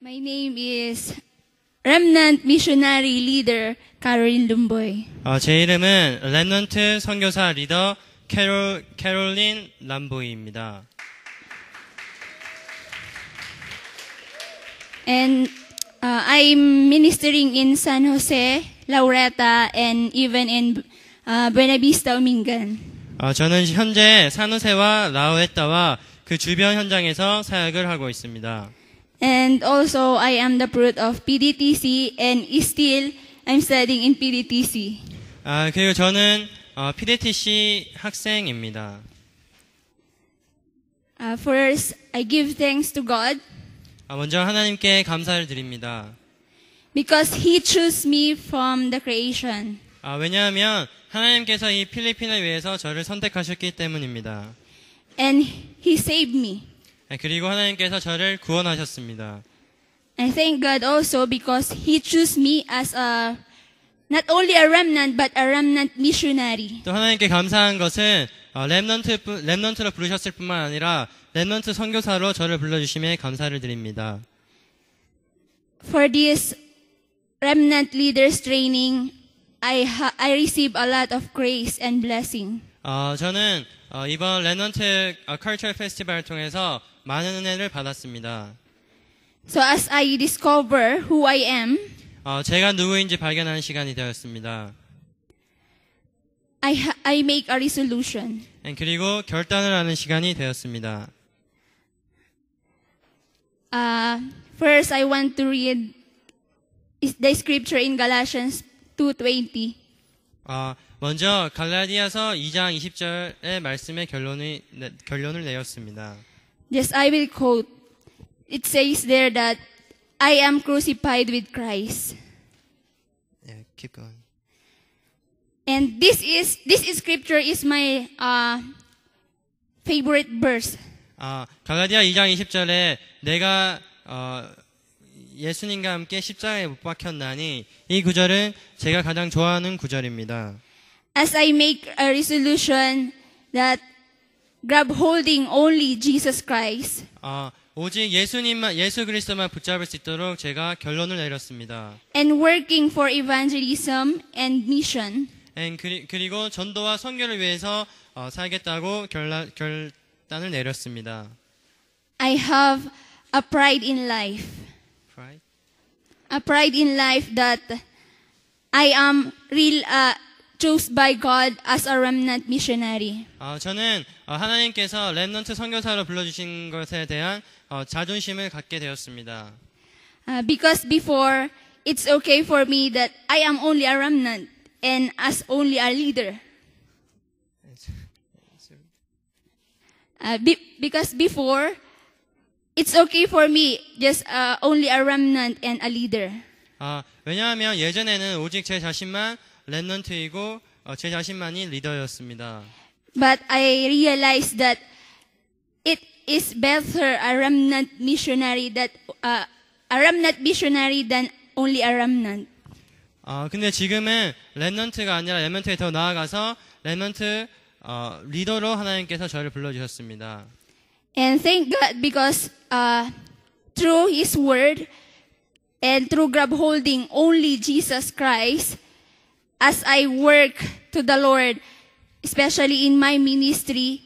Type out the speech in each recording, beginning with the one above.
My name is Remnant Missionary Leader Caroline Lumboy. 제 이름은 렘넌트 선교사 리더 캐롤린 람보이입니다. And I'm ministering in San Jose, Laureta, and even in Buena Vista, Umingan. 저는 현재 산호세와 라우에타와 그 주변 현장에서 사역을 하고 있습니다. And also, I am the fruit of PDTC, and still, I'm studying in PDTC. 그리고 저는 PDTC 학생입니다. First, I give thanks to God 먼저 하나님께 감사를 드립니다. because He chose me from the creation. 왜냐하면 하나님께서 이 필리핀을 위해서 저를 선택하셨기 때문입니다. And He saved me. 그리고 하나님께서 저를 구원하셨습니다. I thank God also because He chose me as not only a remnant but a remnant missionary. 또 하나님께 감사한 것은 렘넌트로 부르셨을 뿐만 아니라 렘넌트 선교사로 저를 불러주심에 감사를 드립니다. For this remnant leaders training, I receive a lot of grace and blessing. 저는 이번 렘넌트 컬처럴 페스티벌을 통해서 많은 은혜를 받았습니다. So as I discover who I am, 제가 누구인지 발견하는 시간이 되었습니다. I make a resolution. 그리고 결단을 하는 시간이 되었습니다. First, I want to read the scripture in Galatians 2:20. 먼저 갈라디아서 2장 20절의 말씀의 결론을 내었습니다. Yes, I will quote. It says there that I am crucified with Christ. Yeah, keep going. And this scripture is my favorite verse. 갈라디아 2장 20절에 내가 예수님과 함께 십자가에 못 박혔나니 이 구절은 제가 가장 좋아하는 구절입니다. As I make a resolution that grab holding only Jesus Christ. 오직 예수 그리스도만 붙잡을 수 있도록 제가 결론을 내렸습니다. And working for evangelism and mission. 그리고 전도와 선교를 위해서 살겠다고 결단을 내렸습니다. I have a pride in life. Pride? A pride in life that I am chosen by God as a remnant missionary. 저는 하나님께서 렘넌트 선교사로 불러주신 것에 대한 자존심을 갖게 되었습니다. Because before, it's okay for me that I am only a remnant and as only a leader. Because before, it's okay for me just only a remnant and a leader. 왜냐하면 예전에는 오직 제 자신만 렘넌트이고 제 자신만이 리더였습니다. But I realized that it is better a remnant missionary than only a remnant. 근데 지금은 렘넌트가 아니라 렘넌트에 더 나아가서 렘넌트 리더로 하나님께서 저를 불러주셨습니다. And thank God because through His Word and through grab holding only Jesus Christ, as I work to the Lord, especially in my ministry,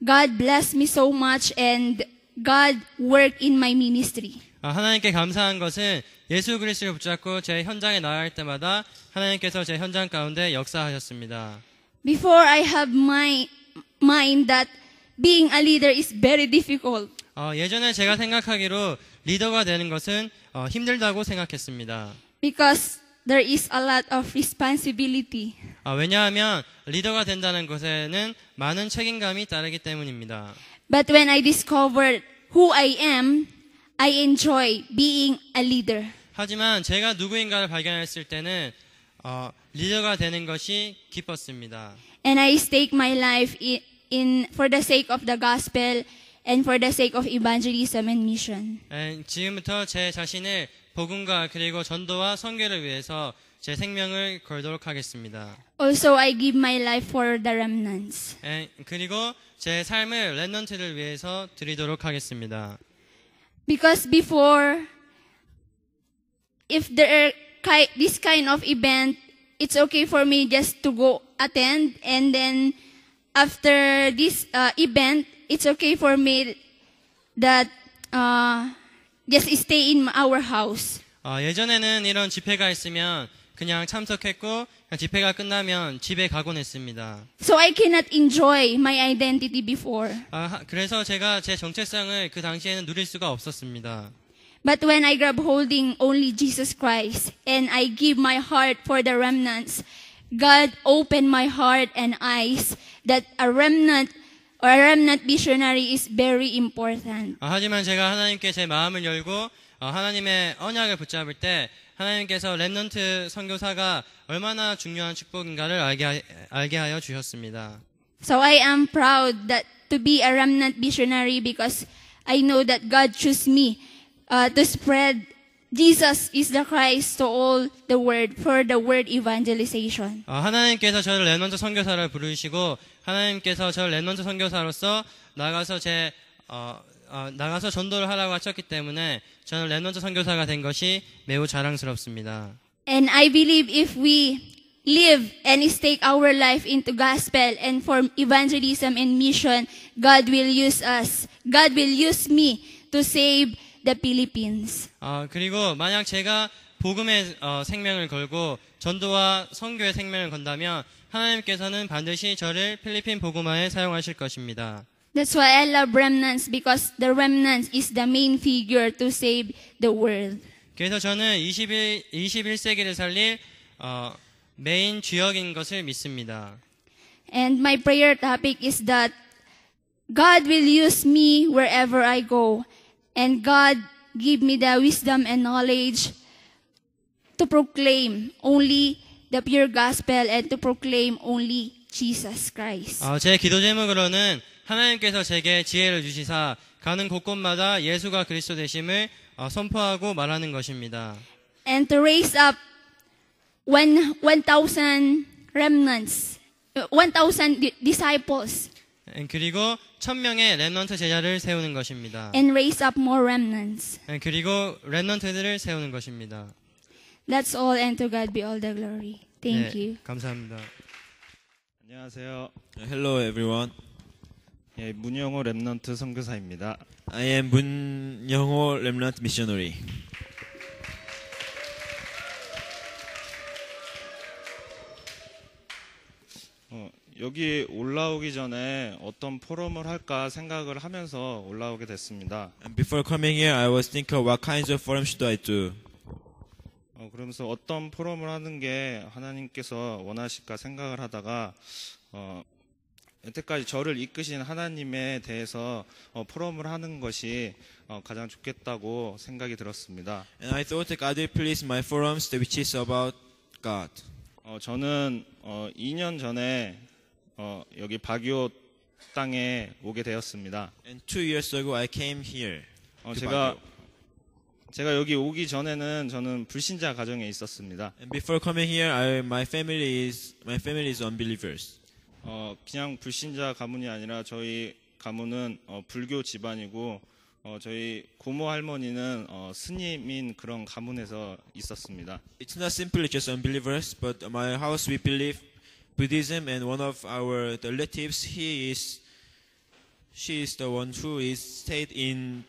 God bless me so much and God work in my ministry. 하나님께 감사한 것은 예수 그리스도를 붙잡고 제 현장에 나아갈 때마다 하나님께서 제 현장 가운데 역사하셨습니다. Before I have my mind that being a leader is very difficult. 예전에 제가 생각하기로 리더가 되는 것은 힘들다고 생각했습니다. Because there is a lot of responsibility. 왜냐하면 리더가 된다는 것에는 많은 책임감이 따르기 때문입니다. But when I discovered who I am, I enjoy being a leader. 하지만 제가 누구인가를 발견했을 때는 리더가 되는 것이 기뻤습니다. And I stake my life in for the sake of the gospel and for the sake of evangelism and mission. 지금부터 제 자신을 복음과 그리고 전도와 선교를 위해서 제 생명을 걸도록 하겠습니다. Also, I give my life for the remnants. 그리고 제 삶을 렘넌트를 위해서 드리도록 하겠습니다. Because before, if there are this kind of event, it's okay for me just to go attend, and then after this event, it's okay for me that just stay in our house. 예전에는 이런 집회가 있으면 그냥 참석했고 그냥 집회가 끝나면 집에 가곤 했습니다. So I cannot enjoy my identity before. 그래서 제가 제 정체성을 그 당시에는 누릴 수가 없었습니다. But when I grab holding only Jesus Christ and I give my heart for the remnants, God opened my heart and eyes that a remnant or a remnant missionary is very important. 하지만 제가 하나님께 제 마음을 열고 하나님의 언약을 붙잡을 때 하나님께서 렘넌트 선교사가 얼마나 중요한 축복인가를 알게 하여 주셨습니다. So I am proud that to be a remnant missionary because I know that God chose me to spread Jesus is the Christ to all the world for the word evangelization. 하나님께서 저를 렘넌트 선교사를 부르시고 하나님께서 저를 렘넌트 선교사로서 나가서 나가서 전도를 하라고 하셨기 때문에 저는 렘넌트 선교사가 된 것이 매우 자랑스럽습니다. And I believe if we live and stake our life into gospel and for evangelism and mission, God will use us. God will use me to save the Philippines. 그리고 만약 제가 복음의 생명을 걸고 전도와 선교의 생명을 건다면 하나님께서는 반드시 저를 필리핀 복음화에 사용하실 것입니다. That's why I love remnants because the remnants is the main figure to save the world. 그래서 저는 21세기를 살릴 메인 주역인 것을 믿습니다. And my prayer topic is that God will use me wherever I go. And God give me the wisdom and knowledge to proclaim only the pure gospel and to proclaim only Jesus Christ. 제 기도 제목으로는 하나님께서 제게 지혜를 주시사 가는 곳곳마다 예수가 그리스도 되심을 선포하고 말하는 것입니다. And to raise up 1,000 remnants, 1,000 disciples. 그리고 1,000명의 렘넌트 제자를 세우는 것입니다. And raise up more remnants. 그리고 렘넌트들을 세우는 것입니다. That's all, and to God be all the glory. Thank you. 감사합니다. 안녕하세요. Hello everyone. 예, 문영호 렘넌트 선교사입니다. I am 문영호 Remnant Missionary. 여기 올라오기 전에 어떤 포럼을 할까 생각을 하면서 올라오게 됐습니다. And before coming here, I was thinking what kinds of forums should I do. 그러면서 어떤 포럼을 하는 게 하나님께서 원하실까 생각을 하다가 여태까지 저를 이끄신 하나님에 대해서 포럼을 하는 것이 가장 좋겠다고 생각이 들었습니다. And I thought that God will please my forums, which is about God. 저는 2년 전에 여기 바기오 땅에 오게 되었습니다. And 2 years ago, I came here. 제가 여기 오기 전에는 저는 불신자 가정에 있었습니다. And before coming here, my family is unbelievers. 그냥 불신자 가문이 아니라 저희 가문은 불교 집안이고 저희 고모 할머니는 스님인 그런 가문에서 있었습니다. It's not simply just unbelievers, but my house we believe Buddhism, and one of our relatives, she is the one who is stayed in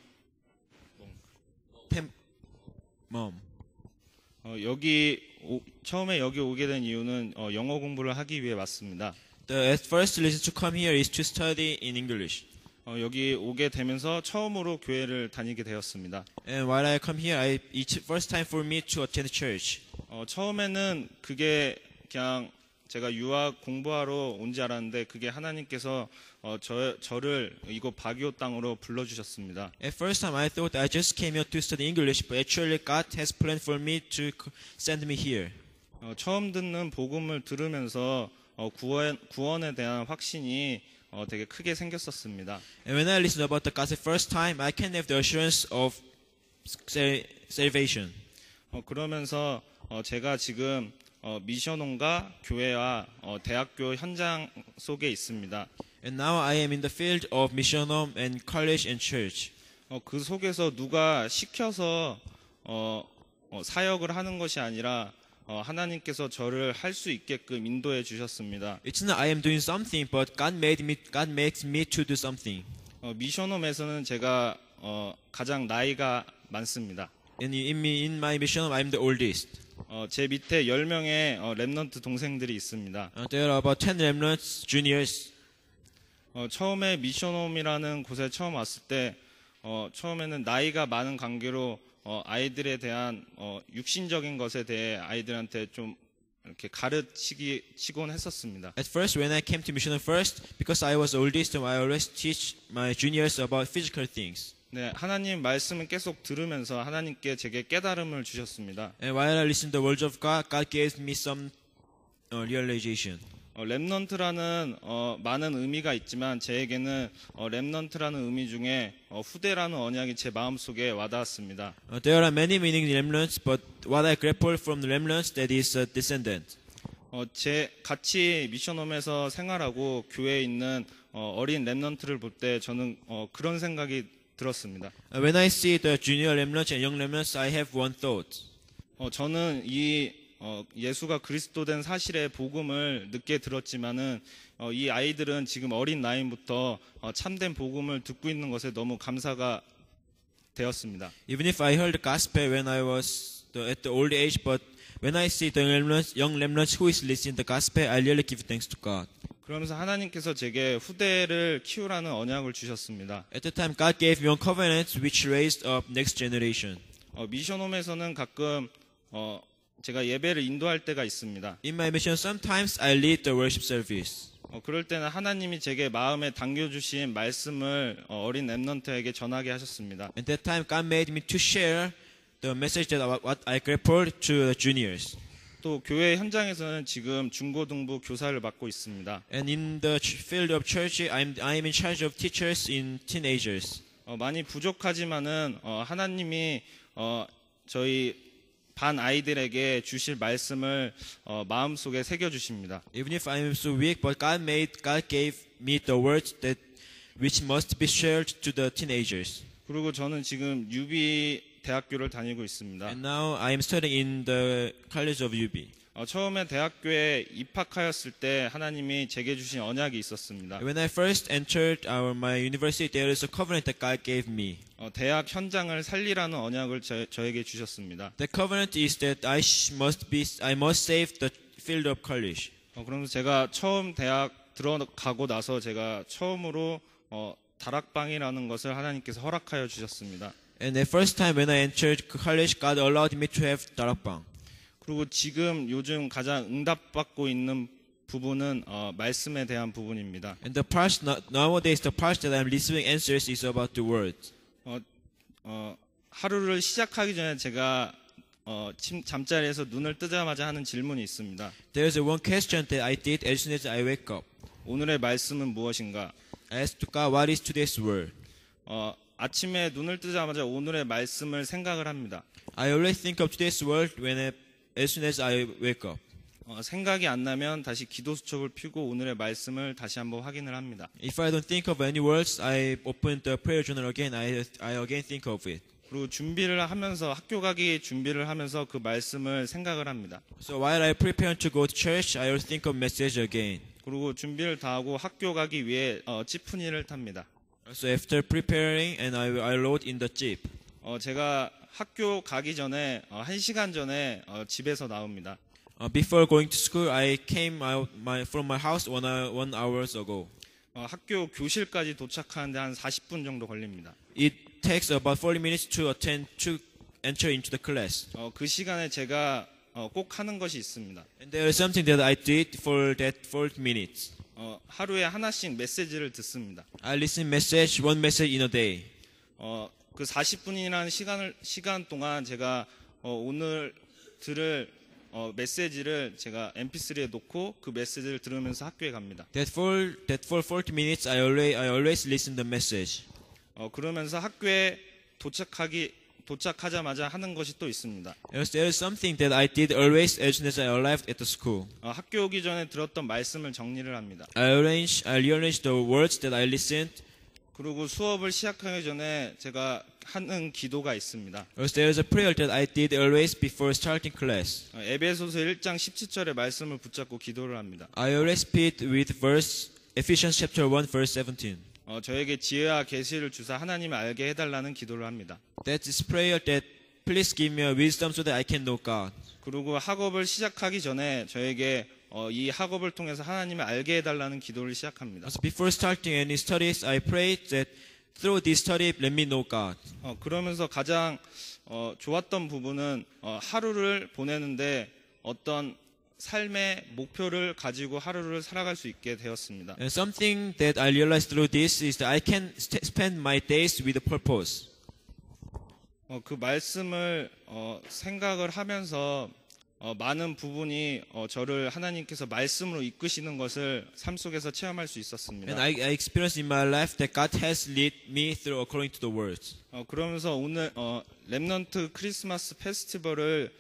Mom. 처음에 여기 오게 된 이유는 영어 공부를 하기 위해 왔습니다. The first reason to come here is to study in English. 여기 오게 되면서 처음으로 교회를 다니게 되었습니다. And while I come here, it's first time for me to attend church. 처음에는 그게 그냥 제가 유학 공부하러 온 줄 알았는데 그게 하나님께서 저를 이곳 바기오 땅으로 불러주셨습니다. At first time, I thought I just came here to study English, but actually God has planned for me to send me here. 처음 듣는 복음을 들으면서 구원에 대한 확신이 되게 크게 생겼었습니다. And when I listened about the gospel first time, I can have the assurance of salvation. 그러면서 제가 지금 미션홈과 교회와 대학교 현장 속에 있습니다. And now I am in the field of mission home and college and church. 그 속에서 누가 시켜서 사역을 하는 것이 아니라 하나님께서 저를 할 수 있게끔 인도해 주셨습니다. It's not I am doing something, but God makes me to do something. 미션홈에서는 제가 가장 나이가 많습니다. And in my mission, I'm the oldest. 제 밑에 10명의 랩넌트 동생들이 있습니다. There are about 10 remnants juniors. 처음에 미션홈이라는 곳에 처음 왔을 때 처음에는 나이가 많은 관계로 아이들에 대한 육신적인 것에 대해 아이들한테 좀 이렇게 가르치곤 했었습니다. At first, when I came to mission first, because I was oldest, I always teach my juniors about physical things. 네, 하나님 말씀을 계속 들으면서 하나님께 제게 깨달음을 주셨습니다. And while I listened to the words of God, God gave me some realization. 랩넌트라는 많은 의미가 있지만 제에게는 랩넌트라는 의미 중에 후대라는 언약이 제 마음속에 와닿았습니다. There are many meanings in remnants, but what I grappled from the remnants, that is a descendant. 제 같이 미션홈에서 생활하고 교회에 있는 어린 랩넌트를 볼 때 저는 그런 생각이 들었습니다. When I see the junior remnants and young remnants, I have one thought. 저는 이 예수가 그리스도 된 사실의 복음을 늦게 들었지만은 이 아이들은 지금 어린 나이부터 참된 복음을 듣고 있는 것에 너무 감사가 되었습니다. Even if I heard the gospel when I was at the old age, but when I see the young remnants who is listening to the gospel, I really give thanks to God. 그러면서 하나님께서 제게 후대를 키우라는 언약을 주셨습니다. At the time, God gave me one covenant which raised up next generation. 미션홈에서는 가끔 제가 예배를 인도할 때가 있습니다. In my mission, sometimes I lead the worship service. 그럴 때는 하나님이 제게 마음에 당겨주신 말씀을 어린 랩넌트에게 전하게 하셨습니다. At that time, God made me to share the message that what I grappled to the juniors. 또 교회 현장에서는 지금 중고등부 교사를 맡고 있습니다. And in the field of church, I'm in charge of teachers in teenagers. 많이 부족하지만은 하나님이 저희 반 아이들에게 주실 말씀을 마음속에 새겨 주십니다. Even if I'm so weak, but God gave me the words that which must be shared to the teenagers. 그리고 저는 지금 UB 대학교를 다니고 있습니다. And now I am studying in the College of UB. 처음에 대학교에 입학하였을 때 하나님이 제게 주신 언약이 있었습니다. When I first entered my university, there is a covenant that God gave me. 대학 현장을 살리라는 언약을 저에게 주셨습니다. The covenant is that I must save the field of college. 그러면서 제가 처음 대학 들어가고 나서 제가 처음으로 다락방이라는 것을 하나님께서 허락하여 주셨습니다. And the first time when I entered college, God allowed me to have darakbang. 그리고 지금 요즘 가장 응답받고 있는 부분은 말씀에 대한 부분입니다. And the part nowadays, the part that I'm receiving answers is about the word. 하루를 시작하기 전에 제가 잠자리에서 눈을 뜨자마자 하는 질문이 있습니다. There is one question that I did as soon as I wake up. 오늘의 말씀은 무엇인가? I asked God, what is today's word? 아침에 눈을 뜨자마자 오늘의 말씀을 생각을 합니다. I always think of today's word as soon as I wake up. 생각이 안 나면 다시 기도 수첩을 펴고 오늘의 말씀을 다시 한번 확인을 합니다. If I don't think of any words, I open the prayer journal again. I again think of it. 그리고 준비를 하면서 학교 가기 준비를 하면서 그 말씀을 생각을 합니다. So while I prepare to go to church, I will think of message again. 그리고 준비를 다 하고 학교 가기 위해 지프니를 탑니다. So after preparing, and I load in the jeep. 제가 학교 가기 전에 1시간 전에 집에서 나옵니다. Before going to school, I came out from my house 1 hour ago. 학교 교실까지 도착하는데 한 40분 정도 걸립니다. It takes about 40 minutes to enter into the class. 그 시간에 제가 꼭 하는 것이 있습니다. And there is something that I did for that 40 minutes. 하루에 하나씩 메시지를 듣습니다. I listen one message in a day. 그 40분이라는 시간 동안 제가 오늘 들을 메시지를 제가 MP3에 놓고 그 메시지를 들으면서 학교에 갑니다. That for 40 minutes, I always listen the message. 그러면서 학교에 도착하자마자 하는 것이 또 있습니다. There is something that I did always as soon as I arrived at the school. 학교 오기 전에 들었던 말씀을 정리를 합니다. I rearrange the words that I listened. 그리고 수업을 시작하기 전에 제가 하는 기도가 있습니다. Also, there is a prayer that I did always before starting class. 에베소서 1장 17절의 말씀을 붙잡고 기도를 합니다. I always repeat with verse Ephesians chapter 1 verse 17. 저에게 지혜와 계시를 주사 하나님을 알게 해달라는 기도를 합니다. That is prayer that please give me a wisdom so that I can know God. 그리고 학업을 시작하기 전에 저에게 이 학업을 통해서 하나님을 알게 해달라는 기도를 시작합니다. Also, before starting any studies, I pray that through this study, let me know God. 그러면서 가장 좋았던 부분은 하루를 보내는데 어떤 삶의 목표를 가지고 하루를 살아갈 수 있게 되었습니다. And something that I realized through this is that I can spend my days with a purpose. 그 말씀을 생각을 하면서 많은 부분이 저를 하나님께서 말씀으로 이끄시는 것을 삶 속에서 체험할 수 있었습니다. And I experienced in my life that God has led me through according to the words. 그러면서 오늘 렘넌트 크리스마스 페스티벌을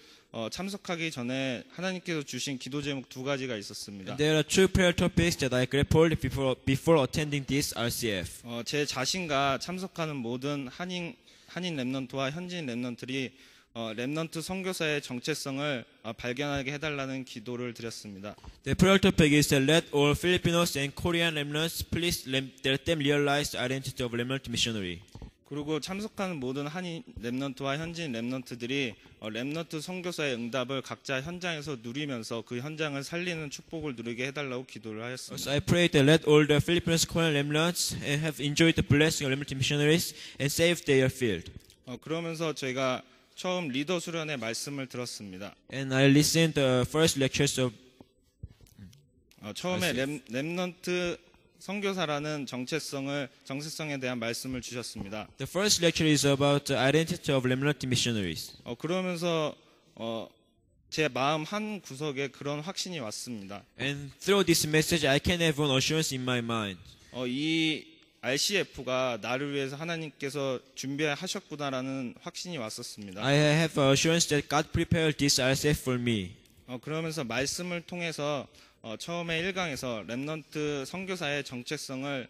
참석하기 전에 하나님께서 주신 기도 제목 두 가지가 있었습니다. And there are two prayer topics that I grappled before attending this RCF. 제 자신과 참석하는 모든 한인 렘넌트와 현지인 렘넌트들이 렘넌트 선교사의 정체성을 발견하게 해달라는 기도를 드렸습니다. The prayer topic is that let all Filipinos and Korean remnants please let them realize the identity of remnant missionary. 그리고 참석하는 모든 한인 렘넌트와 현지인 렘넌트들이 렘넌트 선교사의 응답을 각자 현장에서 누리면서 그 현장을 살리는 축복을 누리게 해달라고 기도를 하였습니다. Also, I pray that let all the Filipinos, Korean remnants have enjoyed the blessing of remnant missionaries and saved their field. 그러면서 저희가 처음 리더 수련의 말씀을 들었습니다. And I listened the first lectures of 처음에 렘넌트 선교사라는 정체성에 대한 말씀을 주셨습니다. the first lecture is about the identity of remnant missionaries. 그러면서 제 마음 한 구석에 그런 확신이 왔습니다. And through this message, I can have one assurance in my mind. 이 RCF가 나를 위해서 하나님께서 준비하셨구나라는 확신이 왔었습니다. I have assurance that God prepared this RCF for me. 그러면서 말씀을 통해서 처음에 1강에서 렘넌트 선교사의 정체성을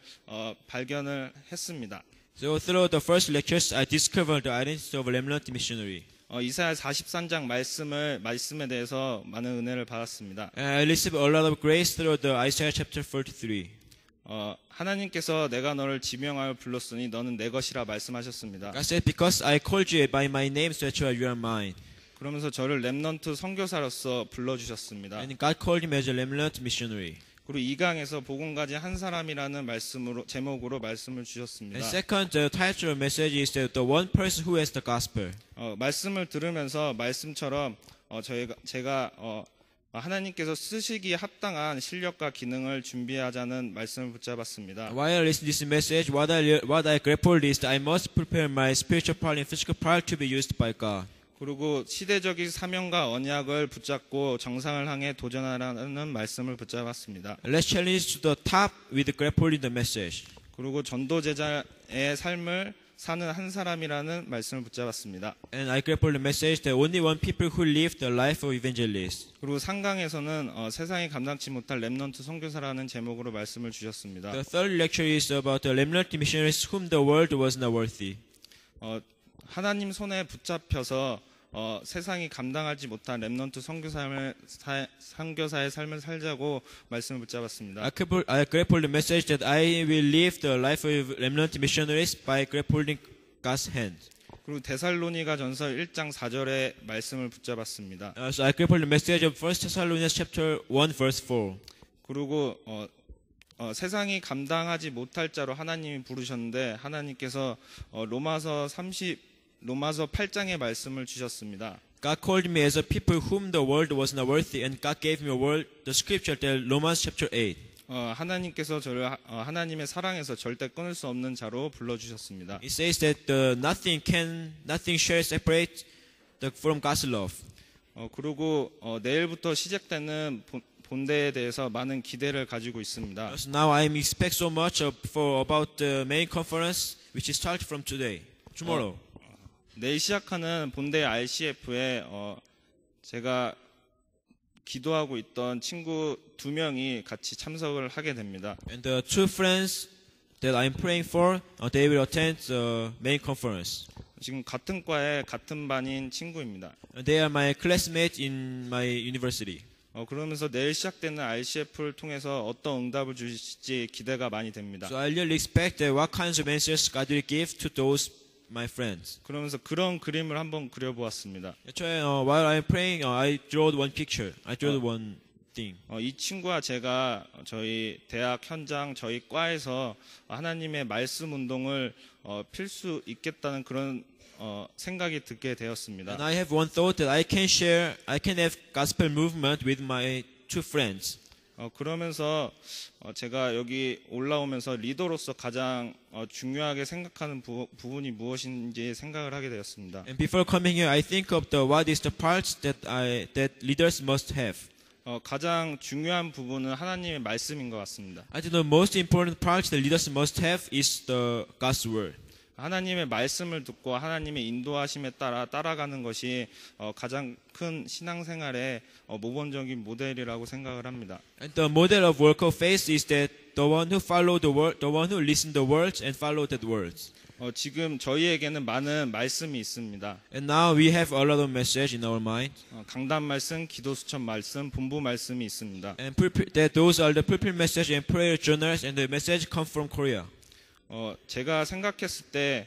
발견을 했습니다. So through the first lectures, I discovered the identity of a remnant missionary. 이사야 43장 말씀에 대해서 많은 은혜를 받았습니다. And I received a lot of grace through the Isaiah chapter 43. 하나님께서 내가 너를 지명하여 불렀으니 너는 내 것이라 말씀하셨습니다. God said, because I called you by my name, so that you are mine. 그러면서 저를 렘넌트 선교사로서 불러주셨습니다. And God called him as a remnant missionary. 그리고 2강에서 복음 가진 한 사람이라는 제목으로 말씀을 주셨습니다. And second, the title of the message is that the one person who has the gospel. 말씀을 들으면서 말씀처럼 제가 하나님께서 쓰시기에 합당한 실력과 기능을 준비하자는 말씀을 붙잡았습니다. While I listen to this message, what I grappled is that I must prepare my spiritual part and physical part to be used by God. 그리고 시대적인 사명과 언약을 붙잡고 정상을 향해 도전하라는 말씀을 붙잡았습니다. Let's challenge to the top with grappling the message. 그리고 전도 제자의 삶을 사는 한 사람이라는 말씀을 붙잡았습니다. And I grappled the message that only one people who live the life of evangelist. 그리고 3강에서는 세상이 감당치 못할 렘넌트 선교사라는 제목으로 말씀을 주셨습니다. The third lecture is about the remnant missionaries whom the world was not worthy. 하나님 손에 붙잡혀서 세상이 감당하지 못한 렘넌트 선교사의 삶을 살자고 말씀을 붙잡았습니다. I grappled the message that I will live the life of remnant missionaries by grappling God's hand. 그리고 데살로니가 전서 1장 4절의 말씀을 붙잡았습니다. So I grappled the message of 1 Thessalonians chapter 1 verse 4. 그리고 세상이 감당하지 못할 자로 하나님이 부르셨는데 하나님께서 로마서 8장의 말씀을 주셨습니다. God called me as a people whom the world was not worthy, and God gave me a word, the scripture, Romans chapter 8. 하나님께서 저를 하나님의 사랑에서 절대 끊을 수 없는 자로 불러주셨습니다. It says that nothing shall separate from God's love. 그리고 내일부터 시작되는 본대에 대해서 많은 기대를 가지고 있습니다. So now I expect so much about the main conference, which starts from tomorrow. 내일 시작하는 본대 RCF에 제가 기도하고 있던 친구 2명이 같이 참석을 하게 됩니다. And the two friends that I'm praying for, they will attend the main conference. 지금 같은 과에 같은 반인 친구입니다. They are my classmates in my university. 그러면서 내일 시작되는 RCF를 통해서 어떤 응답을 주실지 기대가 많이 됩니다. So I really expect that what kinds of answers God will give to those my friends. 그러면서 그런 그림을 한번 그려보았습니다. While I'm praying, I drew one picture. I drew one thing. 이 친구와 제가 저희 대학 현장 저희 과에서 하나님의 말씀 운동을 필 수 있겠다는 그런 생각이 듣게 되었습니다. And I have one thought that I can have gospel movement with my two friends. 그러면서 제가 여기 올라오면서 리더로서 가장 중요하게 생각하는 부분이 무엇인지 생각을 하게 되었습니다. And before coming here, I think of what is the parts that leaders must have. 가장 중요한 부분은 하나님의 말씀인 것 같습니다. I think the most important part that leaders must have is the God's word. 하나님의 말씀을 듣고 하나님의 인도하심에 따라가는 것이 가장 큰 신앙생활의 모범적인 모델이라고 생각을 합니다. And the model of work of faith is that the one who follow the word, the one who listen the words and follow that words. 지금 저희에게는 많은 말씀이 있습니다. And now we have a lot of message in our mind. 강단 말씀, 기도 수첩 말씀, 본부 말씀이 있습니다. And that those are the pulpit message and prayer journals, and the message come from Korea. 제가 생각했을 때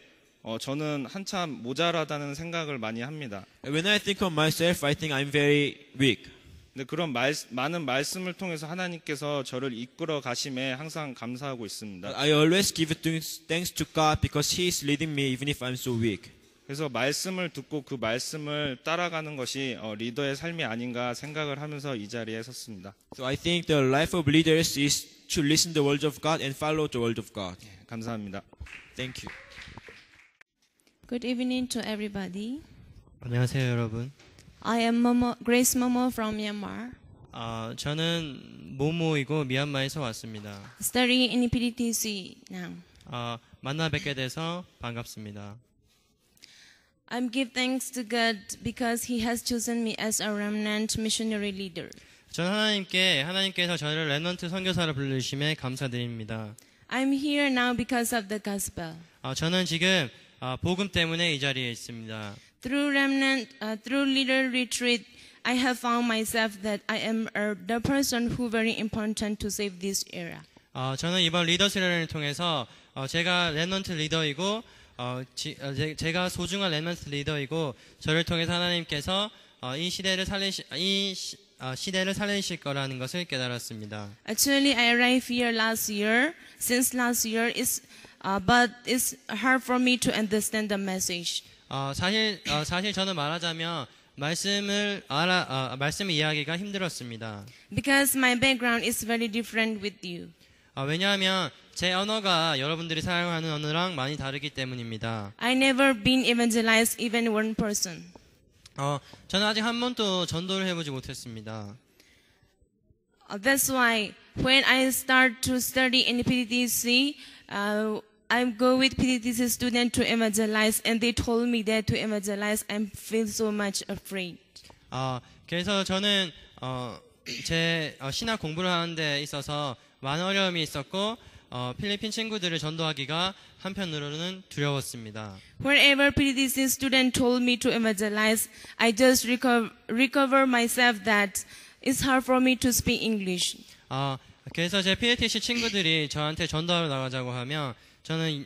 저는 한참 모자라다는 생각을 많이 합니다. When I think of myself, I think I'm very weak. 근데 그런 많은 말씀을 통해서 하나님께서 저를 이끌어 가심에 항상 감사하고 있습니다. I always give thanks to God because He is leading me even if I'm so weak. 그래서 말씀을 듣고 그 말씀을 따라가는 것이 리더의 삶이 아닌가 생각을 하면서 이 자리에 섰습니다. So I think the life of leaders is to listen the word of God and follow the word of God. 감사합니다. Thank you. Good evening to everybody. 안녕하세요, 여러분. I am Grace Momo from Myanmar, 저는 모모이고 미얀마에서 왔습니다. studying in PDTC now. 만나 뵙게 돼서 반갑습니다. I give thanks to God because He has chosen me as a remnant missionary leader. 저는 하나님께서 저를 렘넌트 선교사로 부르심에 감사드립니다. I'm here now because of the gospel. 저는 지금 복음 때문에 이 자리에 있습니다. Through leader retreat, I have found myself that I am the person who very important to save this era. 저는 이번 리더 수련을 통해서 제가 렘넌트 리더이고 제가 소중한 렘넌트 리더이고 저를 통해서 하나님께서 이 시대를 살리실 거라는 것을 깨달았습니다. Actually, I arrived here last year. Since last year, but it's hard for me to understand the message. 사실 저는 말하자면 말씀을 이해하기가 힘들었습니다. Because my background is very different with you. 왜냐하면 제 언어가 여러분들이 사용하는 언어랑 많이 다르기 때문입니다. I never been evangelized even one person. 저는 아직 한 번도 전도를 해보지 못했습니다. That's why when I start to study in PDTC, I go with PDTC student to evangelize, and they told me that to evangelize, I feel so much afraid. 그래서 저는 제 신학 공부를 하는 데 있어서 많은 어려움이 있었고 필리핀 친구들을 전도하기가 한편으로는 두려웠습니다. Wherever PDTC student told me to evangelize, I just recover myself that it's hard for me to speak English. 그래서 제 PLTC 친구들이 저한테 전도하러 나가자고 하면 저는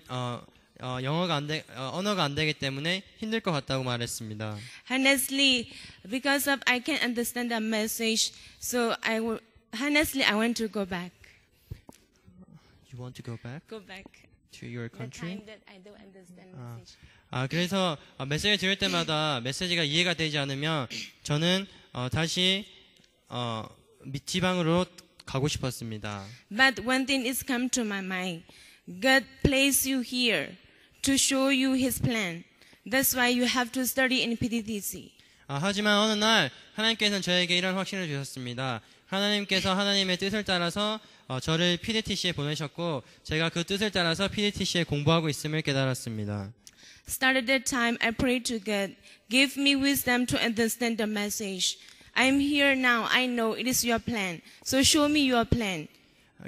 언어가 안 되기 때문에 힘들 것 같다고 말했습니다. Honestly, because of I can't understand the message, so I want to go back. You want to go back Go back. to your The country? time that I don't understand message. 그래서 메시지를 들을 때마다 메시지가 이해가 되지 않으면 저는 다시 지방으로 가고 싶었습니다. But one thing is come to my mind. God placed you here to show you His plan. That's why you have to study in PDTC. 하지만 어느 날 하나님께서는 저에게 이런 확신을 주셨습니다. 하나님께서 하나님의 뜻을 따라서 저를 PDTC에 보내셨고 제가 그 뜻을 따라서 PDTC에 공부하고 있음을 깨달았습니다. Started that time, I prayed to God, give me wisdom to understand the message. I'm here now. I know it is your plan. So show me your plan.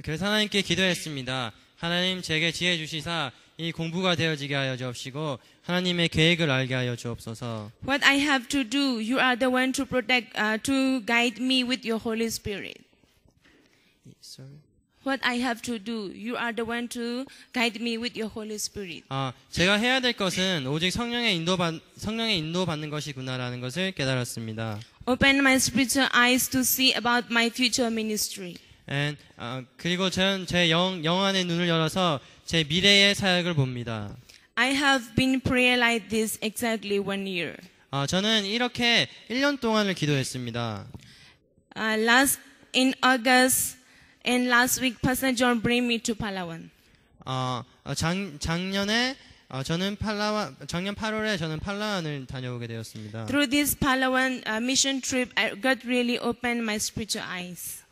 그래서 하나님께 기도했습니다. 하나님 제게 지혜 주시사 이 공부가 되어지게 하여 주옵시고 하나님의 계획을 알게 하여 주옵소서. What I have to do, you are the one to protect, to guide me with your Holy Spirit. What I have to do, you are the one to guide me with your Holy Spirit. 제가 해야 될 것은 오직 성령의 인도받는 것이구나라는 것을 깨달았습니다. Open my spiritual eyes to see about my future ministry. 그리고 전 제 영 안의 눈을 열어서 제 미래의 사역을 봅니다. I have been prayer like this exactly 1 year. 저는 이렇게 1년 동안을 기도했습니다. In August and last week, Pastor John bring me to Palawan. 작년에 작년 8월에 저는 팔라완을 다녀오게 되었습니다. Through this Palawan mission trip, God really opened my spiritual eyes.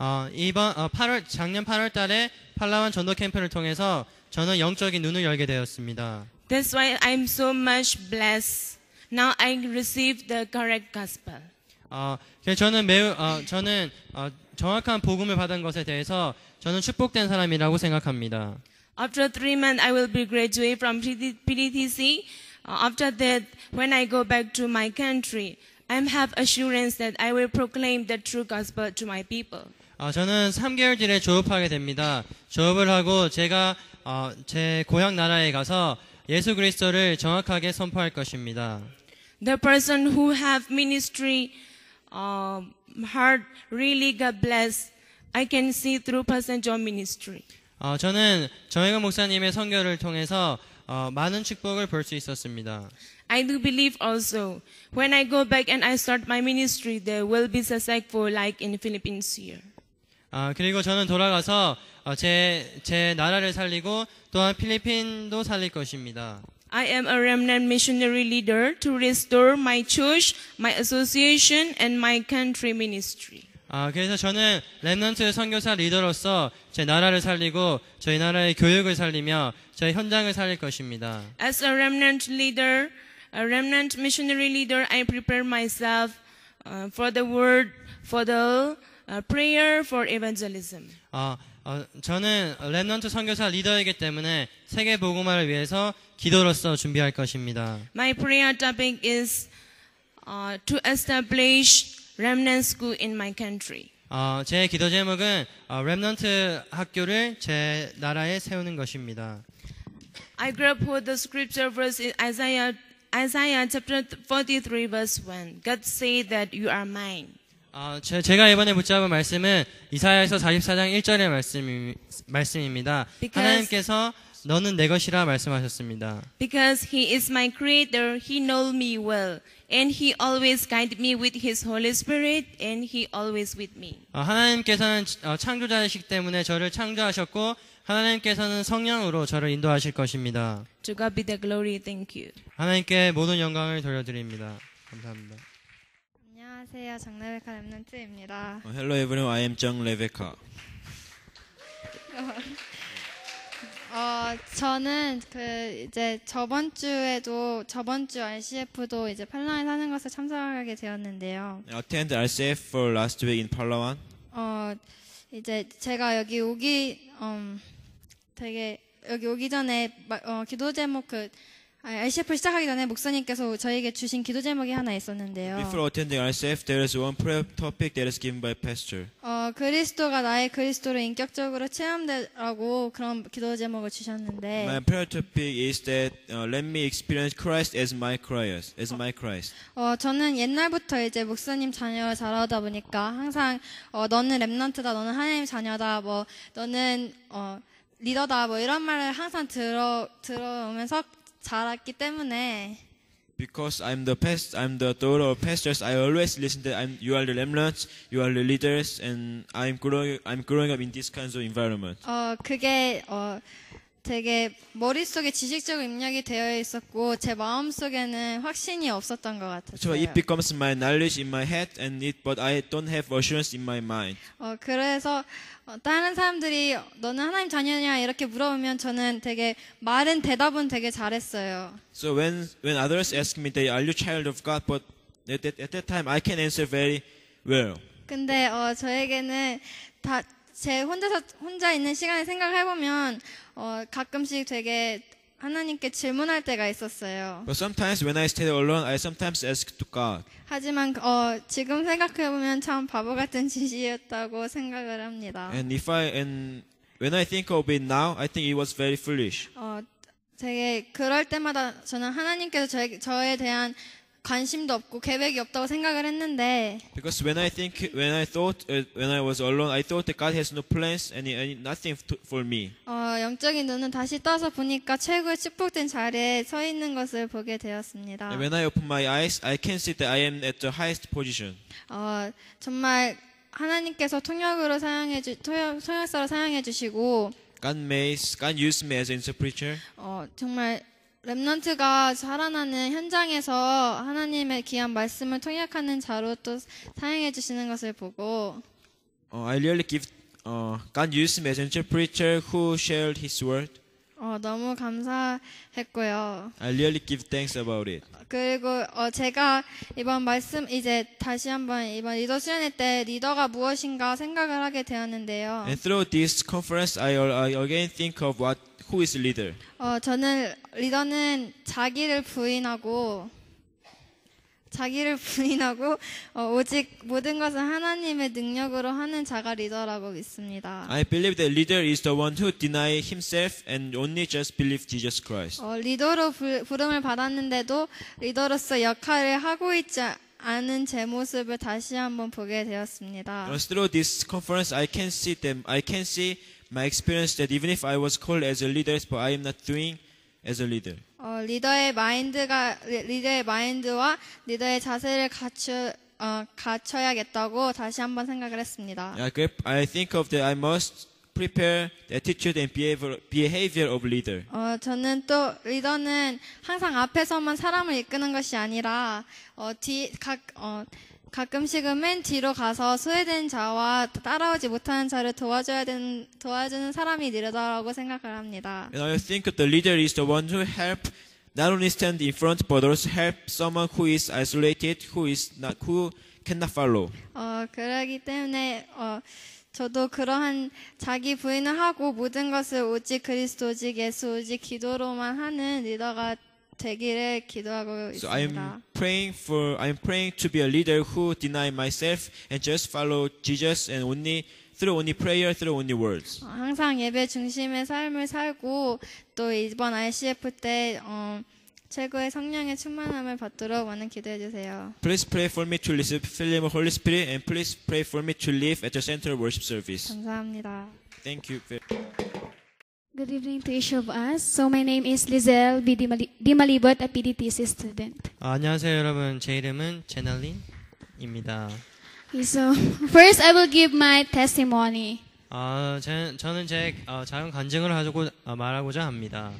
작년 8월 달에 팔라완 전도 캠프를 통해서 저는 영적인 눈을 열게 되었습니다. That's why I'm so much blessed. Now I receive the correct gospel. 저는 정확한 복음을 받은 것에 대해서 저는 축복된 사람이라고 생각합니다. After 3 months, I will be graduate from PDTC. After that, when I go back to my country, I have assurance that I will proclaim the true gospel to my people. 저는 3개월 뒤에 졸업하게 됩니다. 졸업을 하고 제가 제 고향 나라에 가서 예수 그리스도를 정확하게 선포할 것입니다. The person who have ministry heart really got blessed. I can see through Pastor John ministry. 저는 정혜근 목사님의 선교를 통해서 많은 축복을 볼 수 있었습니다. I do believe also when I go back and I start my ministry, there will be successful like in Philippines here. 그리고 저는 돌아가서 제 나라를 살리고 또한 필리핀도 살릴 것입니다. I am a remnant missionary leader to restore my church, my association, and my country ministry. 그래서 저는 렘넌트 선교사 리더로서 제 나라를 살리고 저희 나라의 교육을 살리며 저희 현장을 살릴 것입니다. As a remnant leader, a remnant missionary leader, I prepare myself for the word, for the prayer, for evangelism. 저는 렘넌트 선교사 리더이기 때문에 세계 복음화를 위해서 기도로서 준비할 것입니다. My prayer topic is to establish remnant school in my country. 제 기도 제목은 렘넌트 학교를 제 나라에 세우는 것입니다. I grab hold the scripture verse in Isaiah chapter 43 verse 1. God said that you are mine. 제가 이번에 붙잡은 말씀은 이사야에서 44장 1절의 말씀입니다. 하나님께서 너는 내 것이라 말씀하셨습니다. Because he is my creator, he knows me well. And he always guides me with his Holy Spirit, and he always with me. 하나님께서는 창조자이시기 때문에 저를 창조하셨고 하나님께서는 성령으로 저를 인도하실 것입니다. To God be the glory. Thank you. 하나님께 모든 영광을 돌려드립니다. 감사합니다. 안녕하세요. 정레베카 렘넌트입니다. Hello everyone, I am Jung Rebecca. 저는 이제 저번 주 RCF도 이제 팔라완에 사는 것을 참석하게 되었는데요. I attended RCF for last week in Palawan. 이제 제가 여기 오기 전에 기도 제목 RCF를 시작하기 전에 목사님께서 저에게 주신 기도 제목이 하나 있었는데요. Before attending RCF, there is one prayer topic that is given by pastor. 그리스도가 나의 그리스도로 인격적으로 체험되라고 그런 기도 제목을 주셨는데. My prayer topic is that let me experience Christ as my Christ. 저는 옛날부터 이제 목사님 자녀를 자라다 보니까 항상 너는 렘넌트다, 너는 하나님 자녀다, 뭐 너는 리더다, 뭐 이런 말을 항상 들어오면서 자랐기 때문에. Because I'm the daughter of pastors, I always listen that you are the remnants, you are the leaders, and I'm growing up in this kind of environment. 그게 되게 머릿속에 지식적 입력이 되어 있었고 제 마음속에는 확신이 없었던 것 같았어요. So it becomes my knowledge in my head, but I don't have assurance in my mind. 그래서 다른 사람들이 너는 하나님 자녀냐 이렇게 물어보면 저는 되게 대답은 되게 잘했어요. So when others ask me, "Are you child of God?" But at that time I can answer very well. 근데 저에게는 제 혼자 있는 시간에 생각해 보면 가끔씩 되게 하나님께 질문할 때가 있었어요. But sometimes when I stay alone, I sometimes ask to God. 하지만 지금 생각해 보면 참 바보 같은 짓이었다고 생각을 합니다. And when I think of it now, I think it was very foolish. 되게 그럴 때마다 저는 하나님께서 저에 대한 관심도 없고 계획이 없다고 생각을 했는데 Because when I was alone, I thought that God has no plans and nothing for me. 영적인 눈은 다시 떠서 보니까 최고의 축복된 자리에 서 있는 것을 보게 되었습니다. And when I open my eyes, I can see that I am at the highest position. 정말 하나님께서 통역서로 사용해 주시고 God used me as an interpreter. 정말 렘넌트가 살아나는 현장에서 하나님의 귀한 말씀을 통역하는 자로 또 사용해 주시는 것을 보고 I really give God used me as an interpreter who shared His word. 너무 감사했고요. I really give thanks about it. 그리고 제가 이번 말씀 이제 다시 한번 이번 리더 수련회 때 리더가 무엇인가 생각을 하게 되었는데요. And through this conference, I again think of who is leader. 저는 리더는 자기를 부인하고 오직 모든 것은 하나님의 능력으로 하는 자가 리더라고 믿습니다. I believe that leader is the one who deny himself and only just believe Jesus Christ. 리더로 부름을 받았는데도 리더로서 역할을 하고 있지 않은 제 모습을 다시 한번 보게 되었습니다. Through this conference, I can see my experience that even if I was called as a leader, but I am not doing as a leader. 리더의 마인드와 리더의 자세를 갖춰야겠다고 다시 한번 생각을 했습니다. I think of that I must prepare the attitude and behavior of leader. 저는 또 리더는 항상 앞에서만 사람을 이끄는 것이 아니라 가끔씩은 맨 뒤로 가서 소외된 자와 따라오지 못하는 자를 도와주는 사람이 리더라고 생각을 합니다. And I think the leader is the one who help not only stand in front but also help someone who is isolated, who cannot follow. 그러기 때문에 저도 그러한 자기 부인을 하고 모든 것을 오직 그리스도, 오직 예수, 오직 기도로만 하는 리더가 되기를 기도하고 So 있습니다. I'm praying to be a leader who deny myself and just follow Jesus and through only prayer, through only words. 항상 예배 중심의 삶을 살고 또 이번 RCF 때 최고의 성령의 충만함을 받도록 많은 기도해 주세요. Please pray for me to receive filling of Holy Spirit and please pray for me to live at the center of worship service. 감사합니다. Thank you. Good evening to each of us. So my name is Lizelle B. Dimalibot, a PDTC student. 안녕하세요 여러분. 제 이름은 제날린입니다. Okay, so first I will give my testimony. 저는 제 작은 간증을 가지고 말하고자 합니다.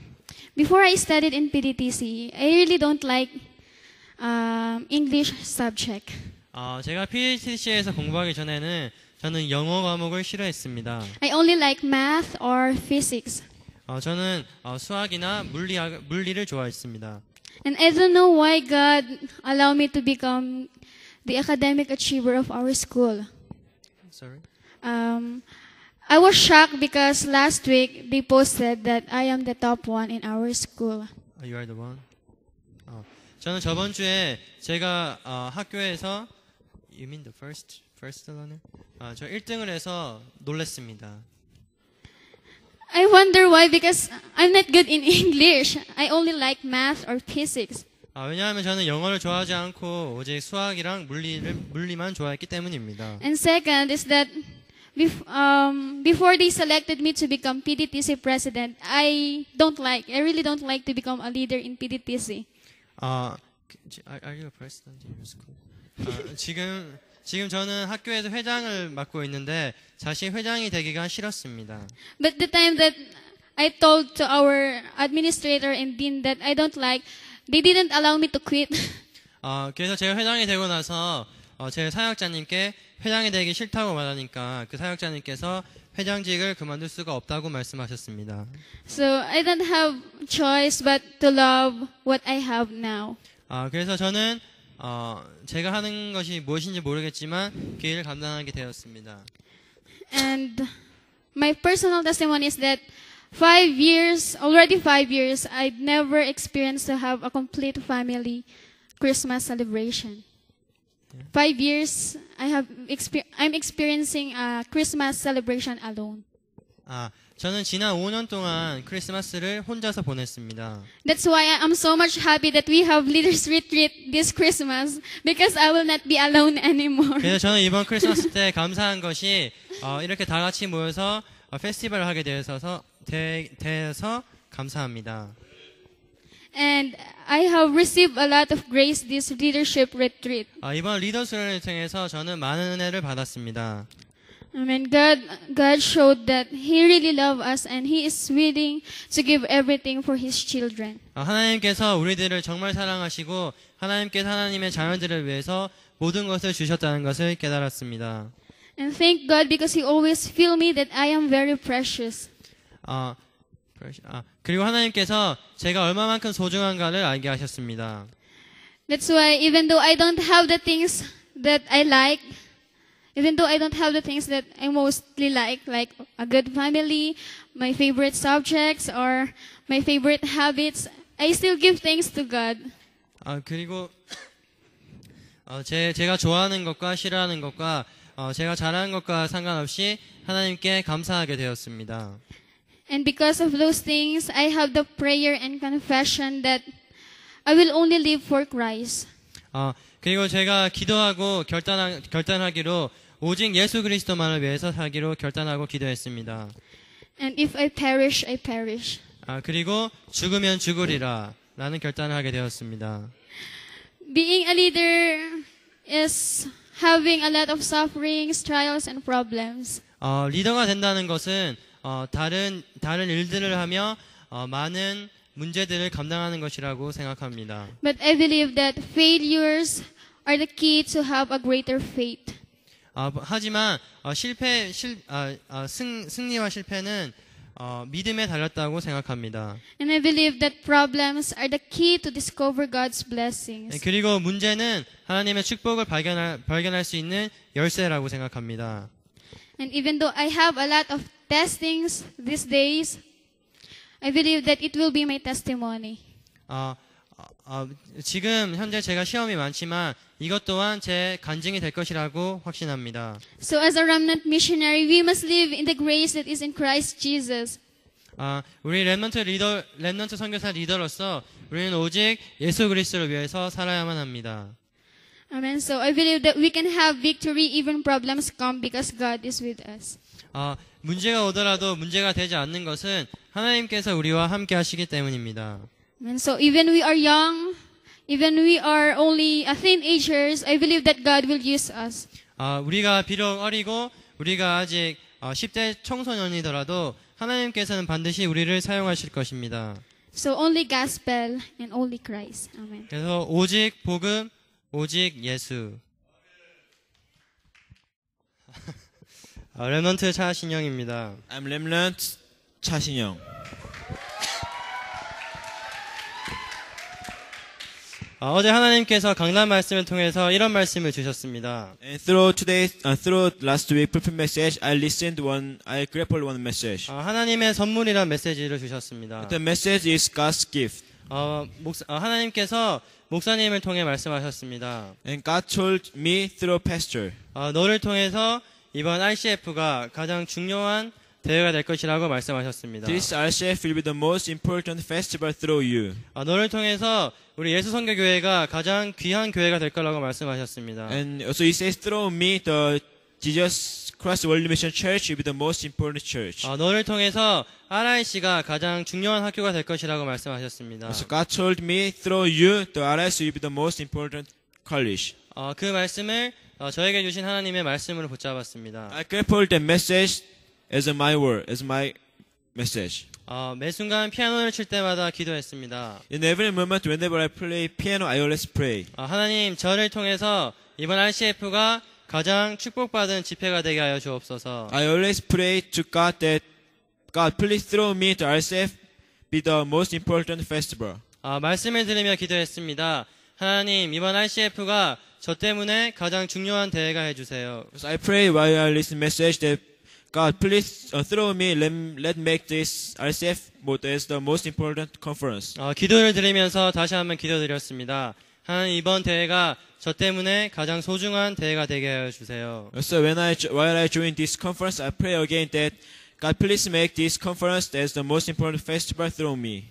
Before I studied in PDTC, I really don't like English subject. 제가 PDTC에서 공부하기 전에는 저는 영어 과목을 싫어했습니다. I only like math or physics. 저는 수학이나 물리를 좋아했습니다. And I don't know why God allowed me to become the academic achiever of our school. Sorry. I was shocked because last week they posted that I am the top one in our school. You are the one. 저는 저번 주에 제가 학교에서 You mean the first learner? 저 1등을 해서 놀랐습니다. I wonder why because I'm not good in English. I only like math or physics. 왜냐하면 저는 영어를 좋아하지 않고 오직 수학이랑 물리만 좋아했기 때문입니다. And second is that before they selected me to become PDTC president, I really don't like to become a leader in PDTC. Are you a president in your school? 지금 저는 학교에서 회장을 맡고 있는데 사실 회장이 되기가 싫었습니다. But the time that I told to our administrator and dean that I don't like, they didn't allow me to quit. 그래서 제가 회장이 되고 나서 제 사역자님께 회장이 되기 싫다고 말하니까 그 사역자님께서 회장직을 그만둘 수가 없다고 말씀하셨습니다. So I don't have choice but to love what I have now. 그래서 저는 제가 하는 것이 무엇인지 모르겠지만 그 일을 감당하게 되었습니다. And my personal testimony is that 5 years, I'd never experienced to have a complete family Christmas celebration. 5 years, I'm experiencing a Christmas celebration alone. 저는 지난 5년 동안 크리스마스를 혼자서 보냈습니다. That's why I'm so much happy that we have Leaders Retreat this Christmas because I will not be alone anymore. 그래서 저는 이번 크리스마스 때 감사한 것이 이렇게 다 같이 모여서 페스티벌을 하게 되어서 감사합니다. And I have received a lot of grace this leadership retreat. 이번 리더스를 통해서 저는 많은 은혜를 받았습니다. Amen. God showed that He really loves us and He is willing to give everything for His children. 하나님께서 우리들을 정말 사랑하시고 하나님께서 하나님의 자녀들을 위해서 모든 것을 주셨다는 것을 깨달았습니다. And thank God because He always feel me that I am very precious. 그리고 하나님께서 제가 얼마만큼 소중한가를 알게 하셨습니다. That's why even though I don't have the things that I like, even though I don't have the things that I mostly like a good family, my favorite subjects, or my favorite habits, I still give thanks to God. 그리고 제가 좋아하는 것과 싫어하는 것과 제가 잘하는 것과 상관없이 하나님께 감사하게 되었습니다. And because of those things, I have the prayer and confession that I will only live for Christ. 그리고 제가 기도하고 결단하기로 오직 예수 그리스도만을 위해서 살기로 결단하고 기도했습니다. And if I perish, I perish. 그리고 죽으면 죽으리라 라는 결단을 하게 되었습니다. Being a leader is having a lot of sufferings, trials, and problems. 리더가 된다는 것은 다른 일들을 하며 많은 문제들을 감당하는 것이라고 생각합니다. But I believe that failures are the key to have a greater faith. 하지만 승리와 실패는 믿음에 달렸다고 생각합니다. And I believe that problems are the key to discover God's blessings. 그리고 문제는 하나님의 축복을 발견할 수 있는 열쇠라고 생각합니다. And even though I have a lot of testings these days, I believe that it will be my testimony. 지금 현재 제가 시험이 많지만 이것 또한 제 간증이 될 것이라고 확신합니다. So as a remnant missionary, we must live in the grace that is in Christ Jesus. 우리 렘넌트 선교사 리더로서 우리는 오직 예수 그리스도를 위해서 살아야만 합니다. Amen. So I believe that we can have victory even problems come because God is with us. 문제가 오더라도 문제가 되지 않는 것은 하나님께서 우리와 함께 하시기 때문입니다. And so even we are young, even we are only teenagers, I believe that God will use us. 우리가 비록 어리고 우리가 아직 10대 청소년이더라도 하나님께서는 반드시 우리를 사용하실 것입니다. So only gospel and only Christ. Amen. 그래서 오직 복음, 오직 예수. 렘넌트 차신영입니다. I'm Remnant 차신영. 어제 하나님께서 강단 말씀을 통해서 이런 말씀을 주셨습니다. And through last week prophet message, I grappled one message. 하나님의 선물이란 메시지를 주셨습니다. The message is God's gift. 하나님께서 목사님을 통해 말씀하셨습니다. And God told me through pastor. 너를 통해서 이번 RCF가 가장 중요한 대회가 될 것이라고 말씀하셨습니다. This RCF will be the most important festival through you. 너를 통해서 우리 예수 선교 교회가 가장 귀한 교회가 될 거라고 말씀하셨습니다. And also he says through me the Jesus Christ World Mission Church will be the most important church. 너를 통해서 RIC가 가장 중요한 학교가 될 것이라고 말씀하셨습니다. So God told me through you the RIC will be the most important college. 그 말씀을 저에게 주신 하나님의 말씀으로 붙잡았습니다. I grappled the message as my word, as my message. 매 순간 피아노를 칠 때마다 기도했습니다. In every moment, whenever I play piano, I always pray. 하나님, 저를 통해서 이번 RCF가 가장 축복받은 집회가 되게 하여 주옵소서. I always pray to God that God, please through me to RCF be the most important festival. 말씀을 들으며 기도했습니다. 하나님, 이번 RCF가 저 때문에 가장 중요한 대회가 해주세요. So I pray while I listen message that God, please through me, let make this RCF mode as the most important conference. 기도를 드리면서 다시 한번 기도드렸습니다. 하나님 이번 대회가 저 때문에 가장 소중한 대회가 되게 하여 주세요. So while I join this conference, I pray again that God, please make this conference as the most important festival through me.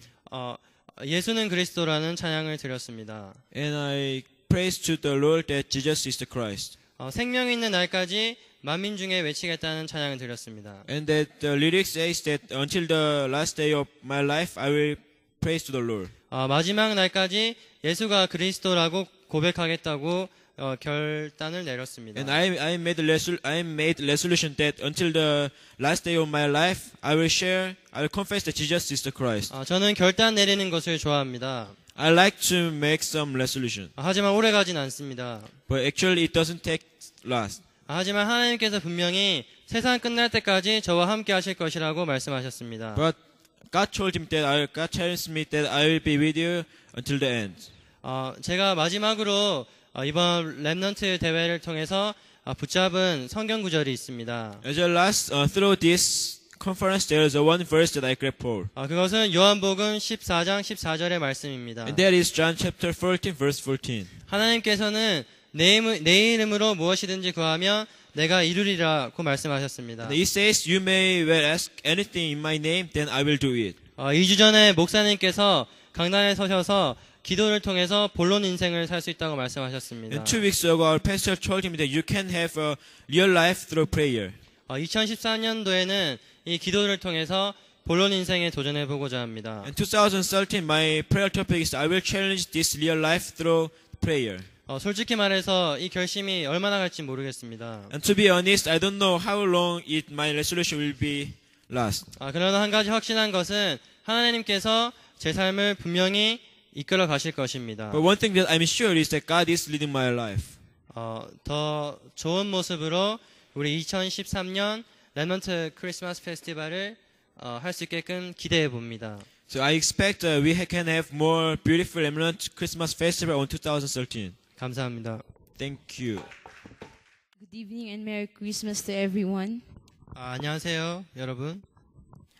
예수는 그리스도라는 찬양을 드렸습니다. And I praise to the Lord that Jesus is the Christ. 생명 있는 날까지 만민 중에 외치겠다는 찬양을 드렸습니다. And that the lyric says that until the last day of my life, I will praise to the Lord. 마지막 날까지 예수가 그리스도라고 고백하겠다고 결단을 내렸습니다. And I made resolution that until the last day of my life, I will confess that Jesus is the Christ. 저는 결단 내리는 것을 좋아합니다. I like to make some resolution. 하지만 오래 가진 않습니다. But actually it doesn't take last. 하지만 하나님께서 분명히 세상 끝날 때까지 저와 함께 하실 것이라고 말씀하셨습니다. But God tells me that I will be with you until the end. 제가 마지막으로 이번 렘넌트 대회를 통해서 붙잡은 성경 구절이 있습니다. As a last, through this conference, there is one verse that I grabbed hold. 그것은 요한복음 14장 14절의 말씀입니다. And that is John chapter 14, verse 14. 하나님께서는 내 이름으로 무엇이든지 구하면 내가 이루리라고 말씀하셨습니다. And it says, you may well ask anything in my name, then I will do it. 2주 전에 목사님께서 강단에 서셔서 기도를 통해서 본론 인생을 살 수 있다고 말씀하셨습니다. And 2 weeks ago, our pastor told him that you can have a real life through prayer. 2014년도에는 이 기도를 통해서 본론 인생에 도전해 보고자 합니다. In 2013, my prayer topic is I will challenge this real life through prayer. 솔직히 말해서 이 결심이 얼마나 갈지 모르겠습니다. And to be honest, I don't know how long my resolution will be last. 그러나 한 가지 확신한 것은 하나님께서 제 삶을 분명히 이끌어 가실 것입니다. But one thing that I'm sure is that God is leading my life. 더 좋은 모습으로 우리 2013년 렘넌트 크리스마스 페스티벌을 할 수 있게끔 기대해 봅니다. So I expect we can have more beautiful remnant Christmas festival on 2013. 감사합니다. Thank you. Good evening and Merry Christmas to everyone. 안녕하세요, 여러분.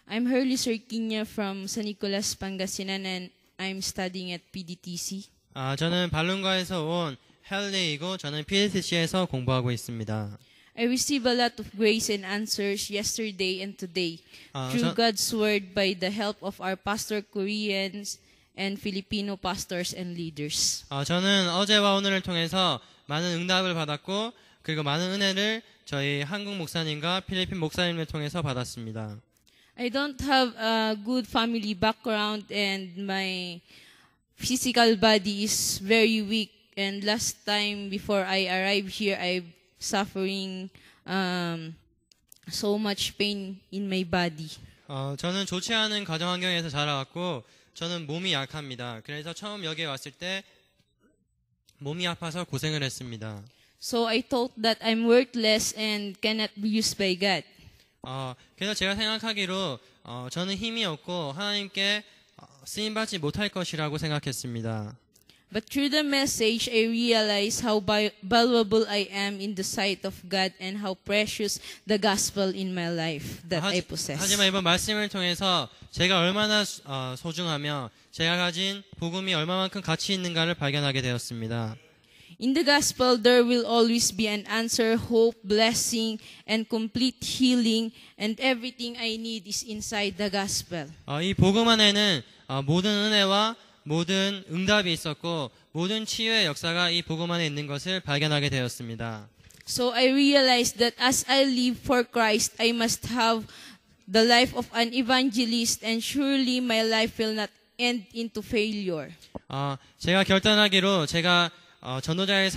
I'm Hurley Serquiña from San Nicolas, Pangasinan, and I'm studying at PDTC. 저는 발룬가에서 온 헬리이고 저는 PDTC에서 공부하고 있습니다. I received a lot of grace and answers yesterday and today through God's word by the help of our pastor Koreans and Filipino pastors and leaders. 저는 어제와 오늘을 통해서 많은 응답을 받았고 그리고 많은 은혜를 저희 한국 목사님과 필리핀 목사님을 통해서 받았습니다. I don't have a good family background and my physical body is very weak, and last time before I arrived here I'm suffering so much pain in my body. 저는 좋지 않은 가정 환경에서 자라왔고 저는 몸이 약합니다. 그래서 처음 여기에 왔을 때 몸이 아파서 고생을 했습니다. So I thought that I'm worthless and cannot be used by God. 그래서 제가 생각하기로 저는 힘이 없고 하나님께 쓰임받지 못할 것이라고 생각했습니다. But through the message, I realized how valuable I am in the sight of God and how precious the gospel in my life that I possess. 하지만 이번 말씀을 통해서 제가 얼마나 소중하며 제가 가진 복음이 얼마만큼 가치 있는가를 발견하게 되었습니다. In the gospel, there will always be an answer, hope, blessing, and complete healing, and everything I need is inside the gospel. 이 복음 안에는 모든 은혜와 모든 응답이 있었고 모든 치유의 역사가 이 복음 안에 있는 것을 발견하게 되었습니다. So I realized that as I live for Christ, I must have the life of an evangelist, and surely my life will not end into failure. 제가 결단하기로 제가 전도자의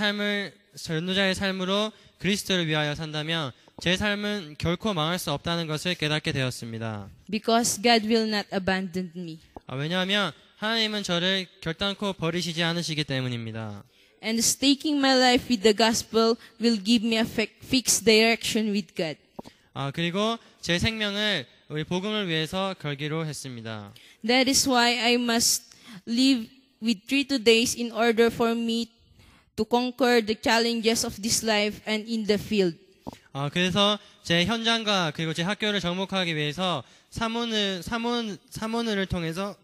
삶으로 그리스도를 위하여 산다면 제 삶은 결코 망할 수 없다는 것을 깨닫게 되었습니다. Because God will not abandon me. 왜냐하면 하나님은 저를 결단코 버리시지 않으시기 때문입니다. And staking my life with the gospel will give me a fixed direction with God. 그리고 제 생명을 우리 복음을 위해서 걸기로 했습니다. That is why I must live with 3 days in order for me to conquer the challenges of this life and in the field. 그래서 제 현장과 그리고 제 학교를 정복하기 위해서 사모늘을 통해서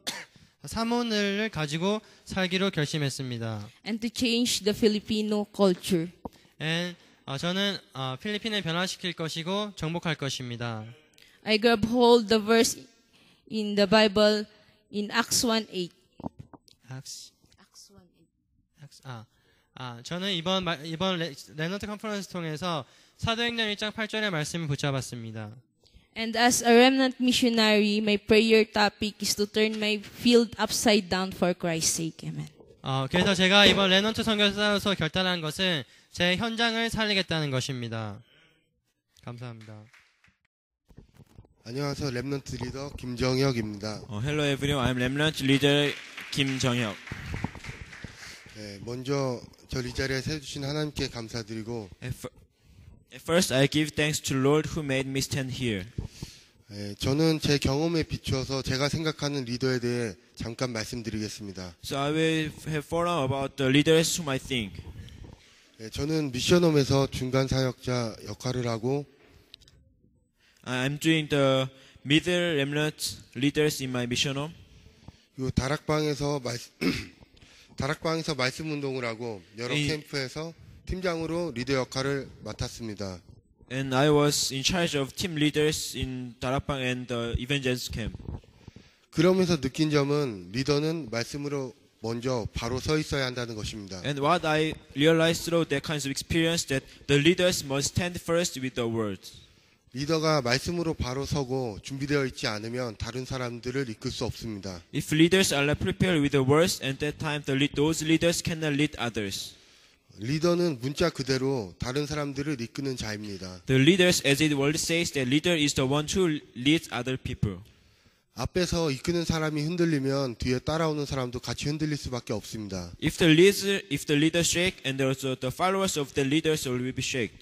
사모늘을 가지고 살기로 결심했습니다. and to change the Filipino culture. And 저는 필리핀을 변화시킬 것이고 정복할 것입니다. I grab hold the verse in the Bible in Acts 1:8. 저는 이번 레넌트 컨퍼런스 통해서 사도행전 1장 8절의 말씀을 붙잡았습니다. And as a remnant missionary, my prayer topic is to turn my field upside down for Christ's sake. Amen. 그래서 제가 이번 레넌트 선교사로서 결단한 것은 제 현장을 살리겠다는 것입니다. 감사합니다. 안녕하세요. 렘넌트 리더 김정혁입니다. Hello everyone, I'm Remnant Leader Kim Jong-hyuk. 네, 먼저 저를 이 자리에 세워주신 하나님께 감사드리고 At first, I give thanks to Lord who made me stand here. 네, 저는 제 경험에 비추어서 제가 생각하는 리더에 대해 잠깐 말씀드리겠습니다. So I will have forum about the leaders whom I think. 네, 저는 미션홈에서 중간 사역자 역할을 하고 I'm doing the middle remnant leaders in my mission home. 그리고 다락방에서 말씀 운동을 하고 여러 캠프에서 팀장으로 리더 역할을 맡았습니다. And I was in charge of team leaders in Darapang and the evangelist camp. 그러면서 느낀 점은 리더는 말씀으로 먼저 바로 서 있어야 한다는 것입니다. And what I realized through that kinds of experience that the leaders must stand first with the word. 리더가 말씀으로 바로 서고 준비되어 있지 않으면 다른 사람들을 이끌 수 없습니다. If leaders are not prepared with the words, at that time those leaders cannot lead others. 리더는 문자 그대로 다른 사람들을 이끄는 자입니다. The leaders, as the word says, the leader is the one who leads other people. 앞에서 이끄는 사람이 흔들리면 뒤에 따라오는 사람도 같이 흔들릴 수밖에 없습니다. If the leader shake, and also the followers of the leaders will be shaken.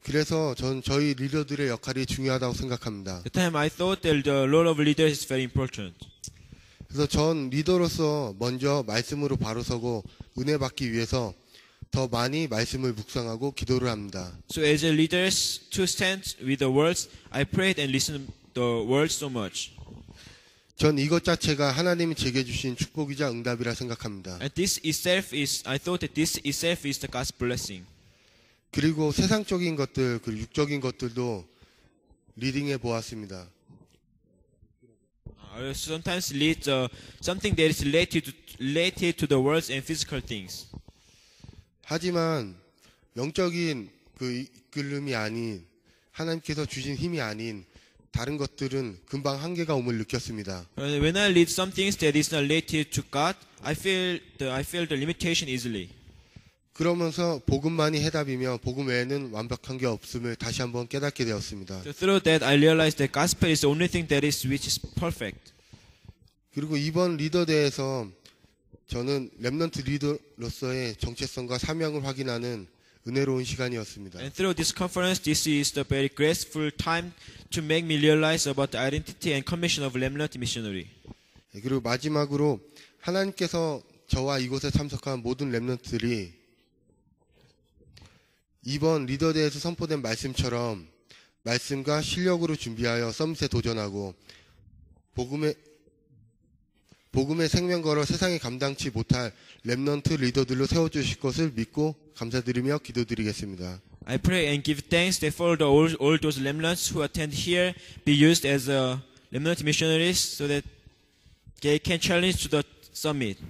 그래서 전 저희 리더들의 역할이 중요하다고 생각합니다. The time I thought that the role of leaders is very important. 그래서 전 리더로서 먼저 말씀으로 바로 서고 은혜 받기 위해서 더 많이 말씀을 묵상하고 기도를 합니다. So as a leaders to stand with the words, I prayed and listened the words so much. 전 이것 자체가 하나님이 제게 주신 축복이자 응답이라 생각합니다. And I thought that this itself is the God's blessing. 그리고 세상적인 것들, 그 육적인 것들도 리딩해 보았습니다. I sometimes lead something that is related to the words and physical things. 하지만 영적인 그 이끌림이 아닌 하나님께서 주신 힘이 아닌 다른 것들은 금방 한계가 옴을 느꼈습니다. When I lead some things that is not related to God, I feel the limitation easily. 그러면서 복음만이 해답이며 복음 외에는 완벽한 게 없음을 다시 한번 깨닫게 되었습니다. So through that, I realized that gospel is the only thing which is perfect. 그리고 이번 리더 대회에서 저는 렘넌트 리더로서의 정체성과 사명을 확인하는 은혜로운 시간이었습니다. And through this conference, this is the very graceful time to make me realize about the identity and commission of remnant missionary. 그리고 마지막으로 하나님께서 저와 이곳에 참석한 모든 렘넌트들이 이번 리더 대회에서 선포된 말씀처럼 말씀과 실력으로 준비하여 서밋에 도전하고 복음의 생명 걸어 세상에 감당치 못할 렘넌트 리더들로 세워주실 것을 믿고 감사드리며 기도드리겠습니다. I pray and give thanks that for all those remnants who attend here be used as remnant missionaries so that they can challenge to the summit.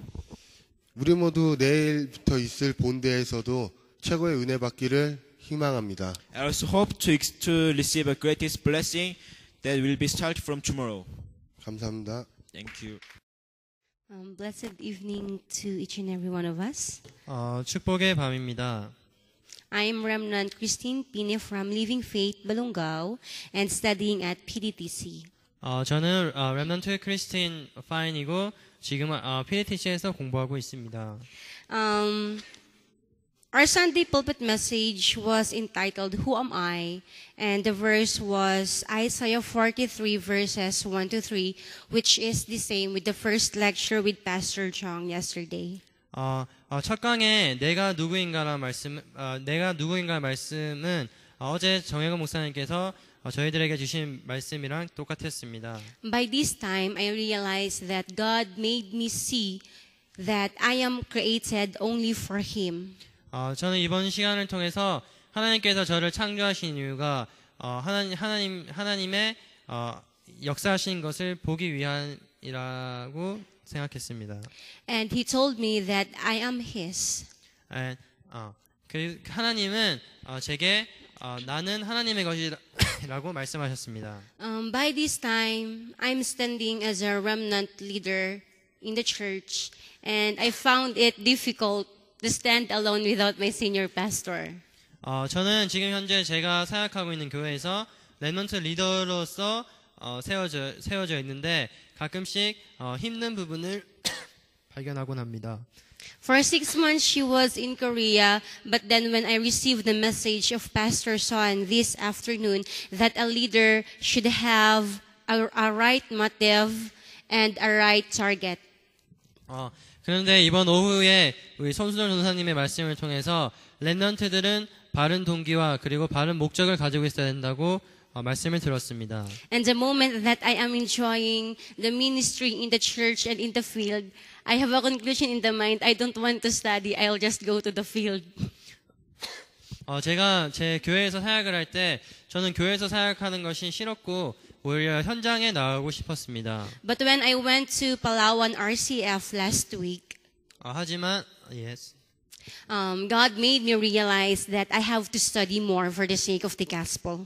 우리 모두 내일부터 있을 본대에서도 최고의 은혜 받기를 희망합니다. I also hope to receive a greatest blessing that will be started from tomorrow. 감사합니다. Thank you. Blessed evening to each and every one of us. 축복의 밤입니다. I am Remnant Christine Pine from Living Faith, Balongao, and studying at PDTC. 저는 렘넌트 크리스틴 파인이고 지금은 PDTC에서 공부하고 있습니다. Our Sunday pulpit message was entitled, Who Am I? And the verse was Isaiah 43 verses 1 to 3, which is the same with the first lecture with Pastor Chong yesterday. 첫 강에 내가 누구인가 말씀은 어제 정혜건 목사님께서 저희들에게 주신 말씀이랑 똑같았습니다. By this time, I realized that God made me see that I am created only for Him. 저는 이번 시간을 통해서 하나님께서 저를 창조하신 이유가 하나님의 역사하신 것을 보기 위함이라고 생각했습니다. And He told me that I am His. 하나님은 제게 나는 하나님의 것이라고 말씀하셨습니다. By this time, I'm standing as a remnant leader in the church, and I found it difficult to stand alone without my senior pastor. 저는 지금 현재 제가 사역하고 있는 교회에서 렘넌트 리더로서 세워져 있는데 가끔씩 힘든 부분을 발견하곤 합니다. For 6 months, she was in Korea, but then when I received the message of Pastor Son this afternoon that a leader should have a right motive and a right target. 그런데 이번 오후에 우리 손수정 전사님의 말씀을 통해서 렘넌트들은 바른 동기와 그리고 바른 목적을 가지고 있어야 된다고 말씀을 들었습니다. And the moment that I am enjoying the ministry in the church and in the field, I have a conclusion in the mind. I don't want to study. I'll just go to the field. 제가 제 교회에서 사역을 할 때 저는 교회에서 사역하는 것이 싫었고 오히려 현장에 나가고 싶었습니다. But when I went to Palawan RCF last week, 하지만 yes. God made me realize that I have to study more for the sake of the gospel.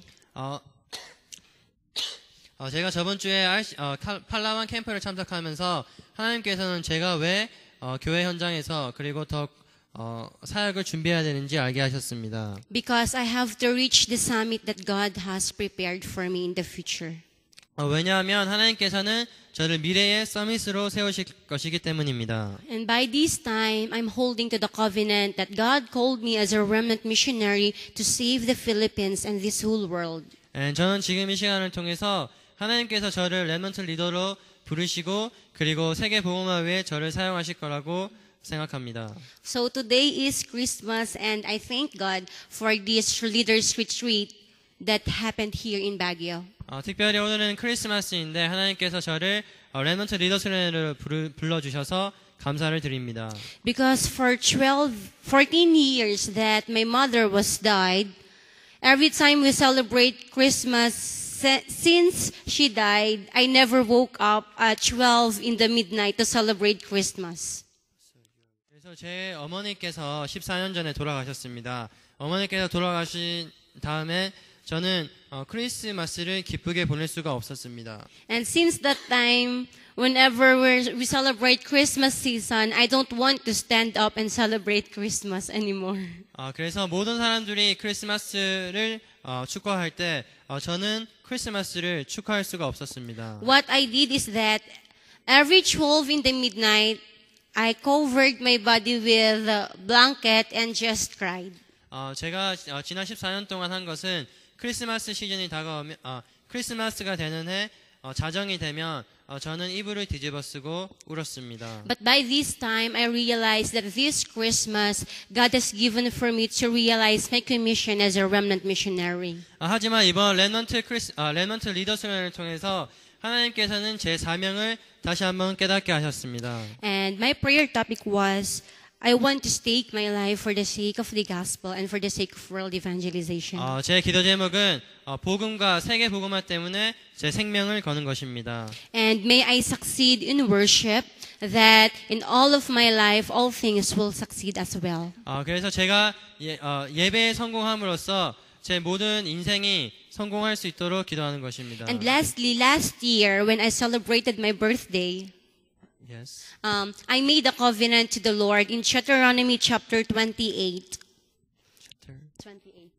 제가 저번 주에 팔라완 캠프를 참석하면서 하나님께서는 제가 왜 교회 현장에서 그리고 더 사역을 준비해야 되는지 알게 하셨습니다. Because I have to reach the summit that God has prepared for me in the future. 왜냐하면 하나님께서는 저를 미래의 서밋으로 세우실 것이기 때문입니다. And by this time, I'm holding to the covenant that God called me as a remnant missionary to save the Philippines and this whole world. 저는 지금 이 시간을 통해서 하나님께서 저를 렘넌트 리더로 부르시고 그리고 세계 복음화 위에 저를 사용하실 거라고 생각합니다. So today is Christmas, and I thank God for this leaders retreat that happened here in Baguio. 특별히 오늘은 크리스마스인데 하나님께서 저를 렘넌트 리더 수련회로 불러주셔서 감사를 드립니다. Because for 14 years that my mother was died, every time we celebrate Christmas, since she died, I never woke up at 12 in the midnight to celebrate Christmas. 그래서 제 어머니께서 14년 전에 돌아가셨습니다. 어머니께서 돌아가신 다음에 저는 크리스마스를 기쁘게 보낼 수가 없었습니다. And since that time, whenever we celebrate Christmas season, I don't want to stand up and celebrate Christmas anymore. 그래서 모든 사람들이 크리스마스를 축하할 때 저는 크리스마스를 축하할 수가 없었습니다. What I did is that every 12 in the midnight, I covered my body with a blanket and just cried. 제가 지난 14년 동안 한 것은 크리스마스 시즌이 다가오면 크리스마스가 되는 해 자정이 되면 저는 이불을 뒤집어 쓰고 울었습니다. But by this time, I realized that this Christmas, God has given for me to realize my commission as a remnant missionary. 하지만 이번 렘넌트 리더 수련을 통해서 하나님께서는 제 사명을 다시 한번 깨닫게 하셨습니다. And my prayer topic was, I want to stake my life for the sake of the gospel and for the sake of world evangelization. 제 기도 제목은 복음과 세계 복음화 때문에 제 생명을 거는 것입니다. And may I succeed in worship, that in all of my life, all things will succeed as well. 그래서 제가 예배에 성공함으로써 제 모든 인생이 성공할 수 있도록 기도하는 것입니다. And lastly, last year when I celebrated my birthday, Yes. I made a covenant to the Lord in Deuteronomy chapter 28. Chapter 28.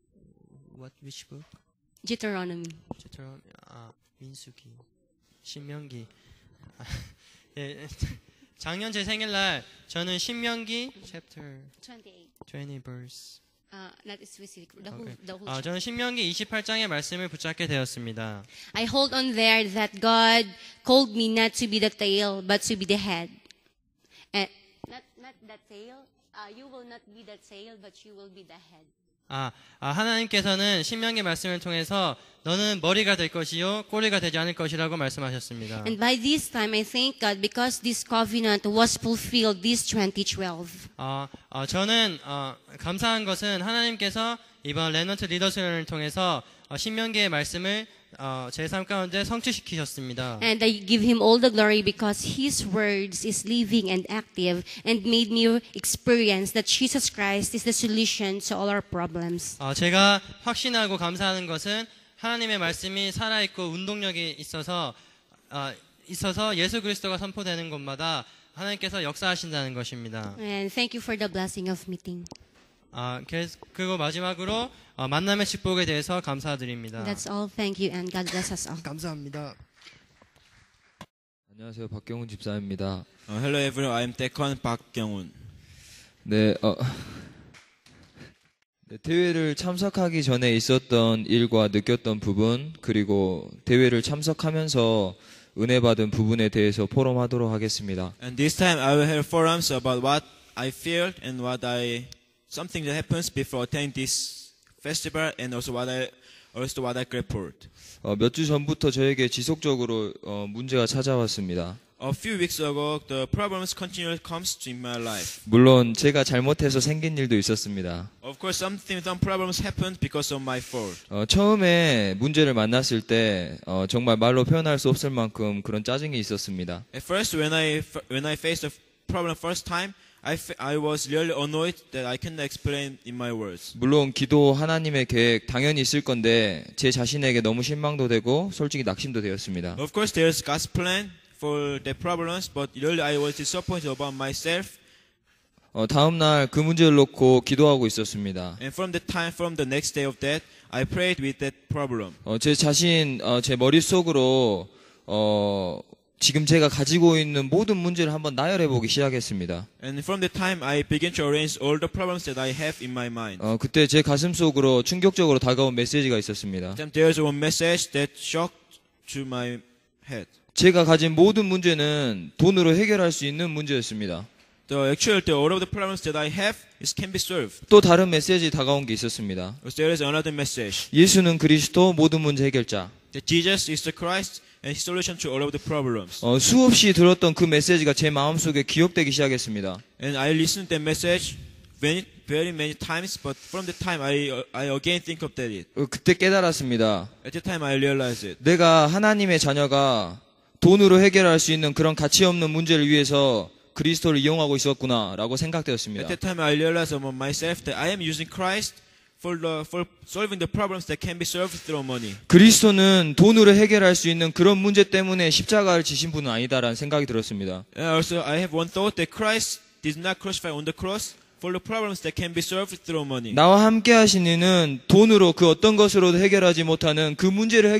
which book? Deuteronomy. 민수기. 신명기. 작년 제 생일날 저는 신명기 chapter 20 verse. Not specific. The Okay. whole 저는 신명기 28장의 말씀을 붙잡게 되었습니다. I hold on there that God called me not to be the tail, but to be the head. And not the tail. You will not be the tail, but you will be the head. 하나님께서는 신명기 말씀을 통해서 너는 머리가 될 것이요 꼬리가 되지 않을 것이라고 말씀하셨습니다. And by this time, I thank God because this covenant was fulfilled this 2012. 저는 감사한 것은 하나님께서 이번 렘넌트 리더십을 통해서 신명기의 말씀을 제 삶 가운데 성취시키셨습니다. And I give him all the glory because his words is living and active and made me experience that Jesus Christ is the solution to all our problems. 제가 확신하고 감사하는 것은 하나님의 말씀이 살아있고 운동력이 있어서 예수 그리스도가 선포되는 곳마다 하나님께서 역사하신다는 것입니다. And thank you for the blessing of meeting. 그리고 마지막으로 만남의 축복에 대해서 감사드립니다. That's all. Thank you and God bless us all. 감사합니다. 안녕하세요. 박경훈 집사입니다. Hello everyone, I'm Taekwon Park Kyung-un. 네, 대회를 참석하기 전에 있었던 일과 느꼈던 부분, 그리고 대회를 참석하면서 은혜 받은 부분에 대해서 포럼하도록 하겠습니다. And this time I will have forums about what I felt and something that happens before attending this festival and also what I report. 몇 주 전부터 저에게 지속적으로 문제가 찾아왔습니다. A few weeks ago, the problems continually comes in my life. 물론 제가 잘못해서 생긴 일도 있었습니다. Of course, some problems happened because of my fault. 처음에 문제를 만났을 때 정말 말로 표현할 수 없을 만큼 그런 짜증이 있었습니다. At first, when I faced the problem first time, I was really annoyed that I cannot explain in my words. 물론 기도 하나님의 계획 당연히 있을 건데 제 자신에게 너무 실망도 되고 솔직히 낙심도 되었습니다. Of course, there's God's plan for the problems, but really I was disappointed about myself. 다음 날 그 문제를 놓고 기도하고 있었습니다. And from the next day of that, I prayed with that problem. 제 자신, 제 머릿속으로 지금 제가 가지고 있는 모든 문제를 한번 나열해 보기 시작했습니다. And from the time I began to arrange all the problems that I have in my mind. 그때 제 가슴 속으로 충격적으로 다가온 메시지가 있었습니다. Then there's one message that shocked to my head. 제가 가진 모든 문제는 돈으로 해결할 수 있는 문제였습니다. All of the problems that I have can be solved. 또 다른 메시지 다가온 게 있었습니다. There is another message. 예수는 그리스도 모든 문제 해결자. That Jesus is the Christ and His solution to all of the problems. 수없이 들었던 그 메시지가 제 마음속에 기억되기 시작했습니다. And I listened to that message very many times, but from the time I again think of that. 그때 깨달았습니다. At the time I realized it. 내가 하나님의 자녀가 돈으로 해결할 수 있는 그런 가치 없는 문제를 위해서 그리스도를 이용하고 있었구나라고 생각되었습니다. At that time I realized about myself that I am using Christ for solving the problems that can be solved through money. 그리스도는 돈으로 해결할 수 있는 그런 문제 때문에 십자가를 지신 분은 아니다라는 생각이 들었습니다. Also I have one thought that Christ did not crucify on the cross for the problems that can be solved through money. 나와 함께 하신 이는 돈으로 그 어떤 것으로도 해결하지 못하는 그 문제를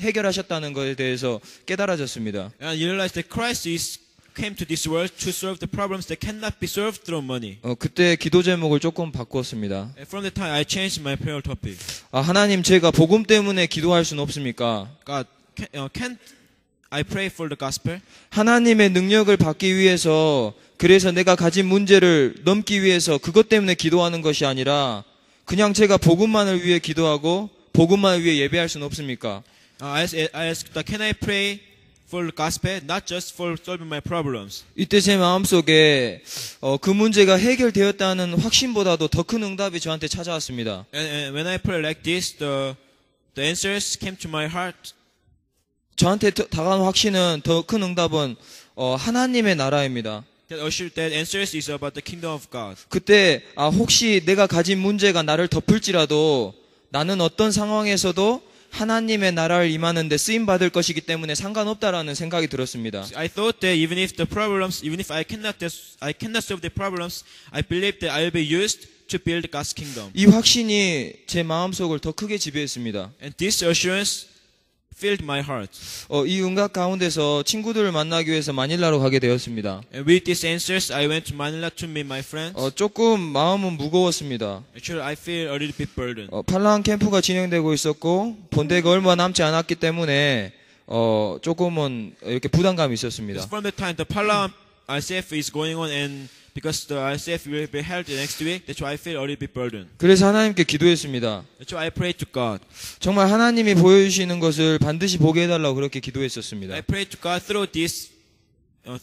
해결하셨다는 것에 대해서 깨달아졌습니다. And I realized that Christ came to this world to solve the problems that cannot be solved through money. 그때 기도 제목을 조금 바꾸었습니다. And from the time I changed my prayer topic. 하나님, 제가 복음 때문에 기도할 수는 없습니까? God, can't I pray for the gospel? 하나님의 능력을 받기 위해서, 그래서 내가 가진 문제를 넘기 위해서 그것 때문에 기도하는 것이 아니라 그냥 제가 복음만을 위해 기도하고 복음만을 위해 예배할 수는 없습니까? I asked, can I pray for the gospel, not just for solving my problems? 이때 제 마음속에 그 문제가 해결되었다는 확신보다도 더 큰 응답이 저한테 찾아왔습니다. And when I pray like this, the answers came to my heart. 저한테 다가온 확신은, 더 큰 응답은 하나님의 나라입니다. That answers is about the kingdom of God. 그때 혹시 내가 가진 문제가 나를 덮을지라도 나는 어떤 상황에서도 하나님의 나라를 임하는데 쓰임 받을 것이기 때문에 상관없다라는 생각이 들었습니다. I thought that even if I cannot solve the problems, I believe that I will be used to build God's kingdom. 이 확신이 제 마음속을 더 크게 지배했습니다. And this assurance filled my heart. 이 응답 가운데서 친구들을 만나기 위해서 마닐라로 가게 되었습니다. And with these answers, I went to Manila to meet my friends. 조금 마음은 무거웠습니다. Actually, I feel a little bit burdened. 팔라한 캠프가 진행되고 있었고 본대가 얼마 남지 않았기 때문에 조금은 이렇게 부담감이 있었습니다. From the time the Palawan ICF is going on and because the ICF will be held next week. That's why I feel a little bit burdened. 그래서 하나님께 기도했습니다. That's why I prayed to God. 정말 하나님이 보여주시는 것을 반드시 보게 해달라고 그렇게 기도했었습니다. I prayed to God through this,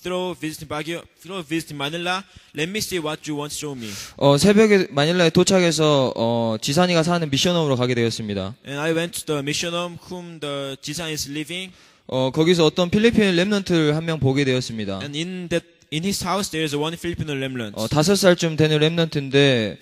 through visiting Baguio, through visiting Manila. Let me see what you want to show me. 새벽에 마닐라에 도착해서 지산이가 사는 미션홈으로 가게 되었습니다. And I went to the mission home whom the Jisan is living. 거기서 어떤 필리핀 랩런트를 한 명 보게 되었습니다. And in his house there is one Filipino remnant. 5살쯤 되는 랩런트인데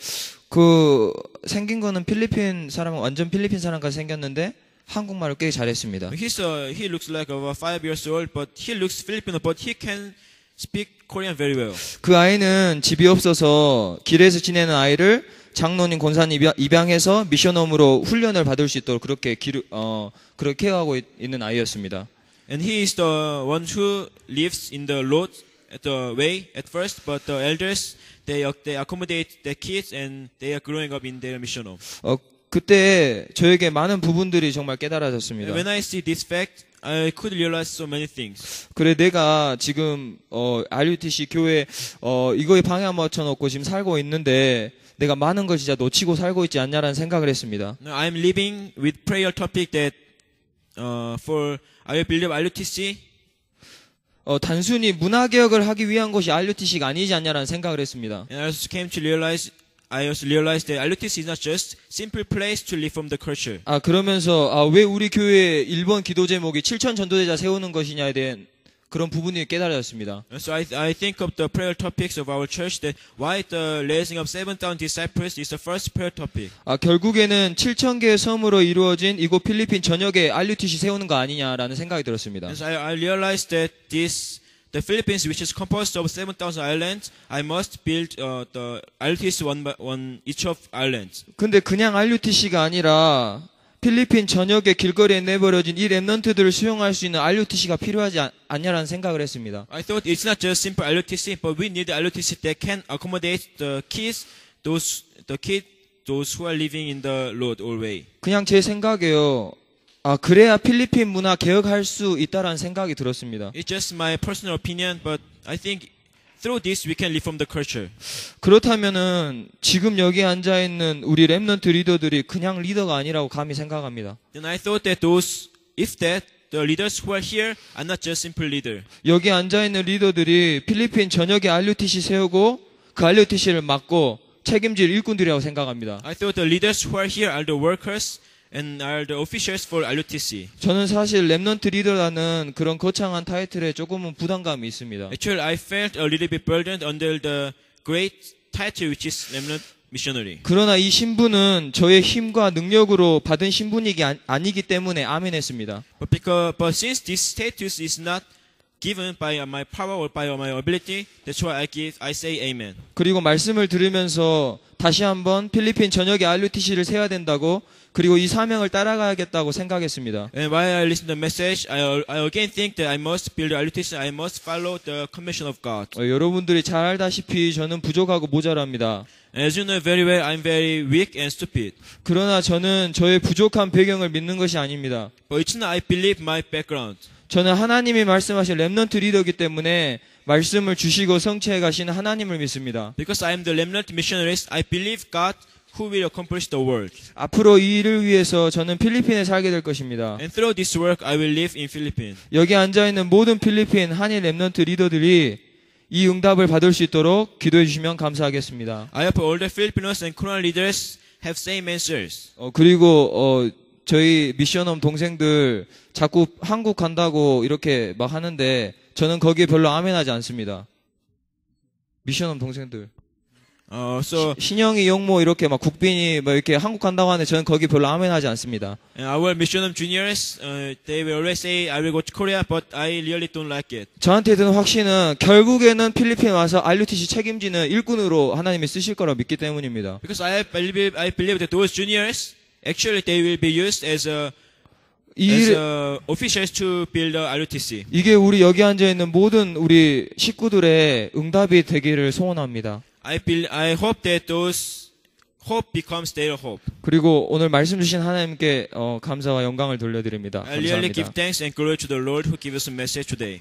생긴 거는 필리핀 사람, 완전 필리핀 사람까지 생겼는데 한국말을 꽤 잘했습니다. He looks like about 5 years old, but he looks Filipino, but he can speak Korean very well. 그 아이는 집이 없어서 길에서 지내는 아이를 장로님 권사님 입양해서 미션홈으로 훈련을 받을 수 있도록 그렇게 케어하고 있는 아이였습니다. And he is the one who lives in the road at the way at first, but the elders they accommodate the kids and they are growing up in their mission home. 그때 저에게 많은 부분들이 정말 깨달아졌습니다. When I see this fact, I could realize so many things. 그래 내가 지금 RUTC 교회 이거에 방향 맞춰놓고 지금 살고 있는데 내가 많은 걸 진짜 놓치고 살고 있지 않냐라는 생각을 했습니다. I'm living with prayer topic that for I believe RUTC. 단순히 문화개혁을 하기 위한 것이 RUTC가 아니지 않냐라는 생각을 했습니다. And I also realized that RUTC is not just simple place to live from the culture. 그러면서 왜 우리 교회 1번 기도 제목이 7천 전도제자 세우는 것이냐에 대한 그런 부분이 깨달아졌습니다. So I think of the prayer topics of our church that why the raising of 7,000 disciples is the first prayer topic. 결국에는 7천 개의 섬으로 이루어진 이곳 필리핀 전역에 RUTC 세우는 거 아니냐라는 생각이 들었습니다. So I realized that the Philippines, which is composed of 7,000 islands, I must build the RUTC one by one each of islands. 근데 그냥 RUTC가 아니라 필리핀 전역의 길거리에 내버려진 이 랩런트들을 수용할 수 있는 RUTC가 필요하지 않냐라는 생각을 했습니다. I thought it's not just simple RUTC, but we need RUTC that can accommodate the kids, those who are living in the road always. 그냥 제 생각이에요. 그래야 필리핀 문화 개혁할 수 있다라는 생각이 들었습니다. It's just my personal opinion, but I think through this we can live from the culture. 그렇다면은 지금 여기 앉아 있는 우리 랩런트 리더들이 그냥 리더가 아니라고 감히 생각합니다. Then I thought that the leaders who are here are not just simple leader. 여기 앉아 있는 리더들이 필리핀 전역에 RUTC 세우고 그 RUTC를 맡고 책임질 일꾼들이라고 생각합니다. I thought the leaders who are here are the workers and are the officials for RUTC. 저는 사실 랩런트 리더라는 그런 거창한 타이틀에 조금은 부담감이 있습니다. Actually, I felt a little bit burdened under the great title which is remnant missionary. 그러나 이 신분은 저의 힘과 능력으로 받은 신분이기 아니기 때문에 아멘했습니다. But since this status is not given by my power or by my ability, that's why I say amen. 그리고 말씀을 들으면서 다시 한번 필리핀 전역에 RUTC를 세워야 된다고 그리고 이 사명을 따라가야겠다고 생각했습니다. And while I listen to the message, I again think that I must build RUTC. I must follow the commission of God. 여러분들이 잘 알다시피 저는 부족하고 모자랍니다. As you know very well, I'm very weak and stupid. 그러나 저는 저의 부족한 배경을 믿는 것이 아닙니다. But it's not I believe my background. 저는 하나님이 말씀하신 랩런트 리더이기 때문에 말씀을 주시고 성취해 가시는 하나님을 믿습니다. Because I am the remnant missionaries, I believe God who will accomplish the work. 앞으로 이 일을 위해서 저는 필리핀에 살게 될 것입니다. And through this work, I will live in Philippines. 여기 앉아 있는 모든 필리핀 한인 랩런트 리더들이 이 응답을 받을 수 있도록 기도해 주시면 감사하겠습니다. I hope all the Filipinos and Korean leaders have same answers. 그리고 저희 미션홈 동생들 자꾸 한국 간다고 이렇게 막 하는데 저는 거기에 별로 아멘하지 않습니다. 미션홈 동생들. 신영이 용모 이렇게 막 국빈이 막 이렇게 한국 간다고 하는데 저는 거기 별로 아멘하지 않습니다. Our mission juniors, they will always say I will go to Korea, but I really don't like it. 저한테 드는 확신은 결국에는 필리핀 와서 RUTC 책임지는 일꾼으로 하나님이 쓰실 거라 믿기 때문입니다. Because I believe that those juniors actually they will be used as officials to build a RUTC. 이게 우리 여기 앉아 있는 모든 우리 식구들의 응답이 되기를 소원합니다. I hope that those hope becomes their hope. 그리고 오늘 말씀 주신 하나님께 감사와 영광을 돌려드립니다. I really 감사합니다. give thanks and glory to the Lord who gave us a message today.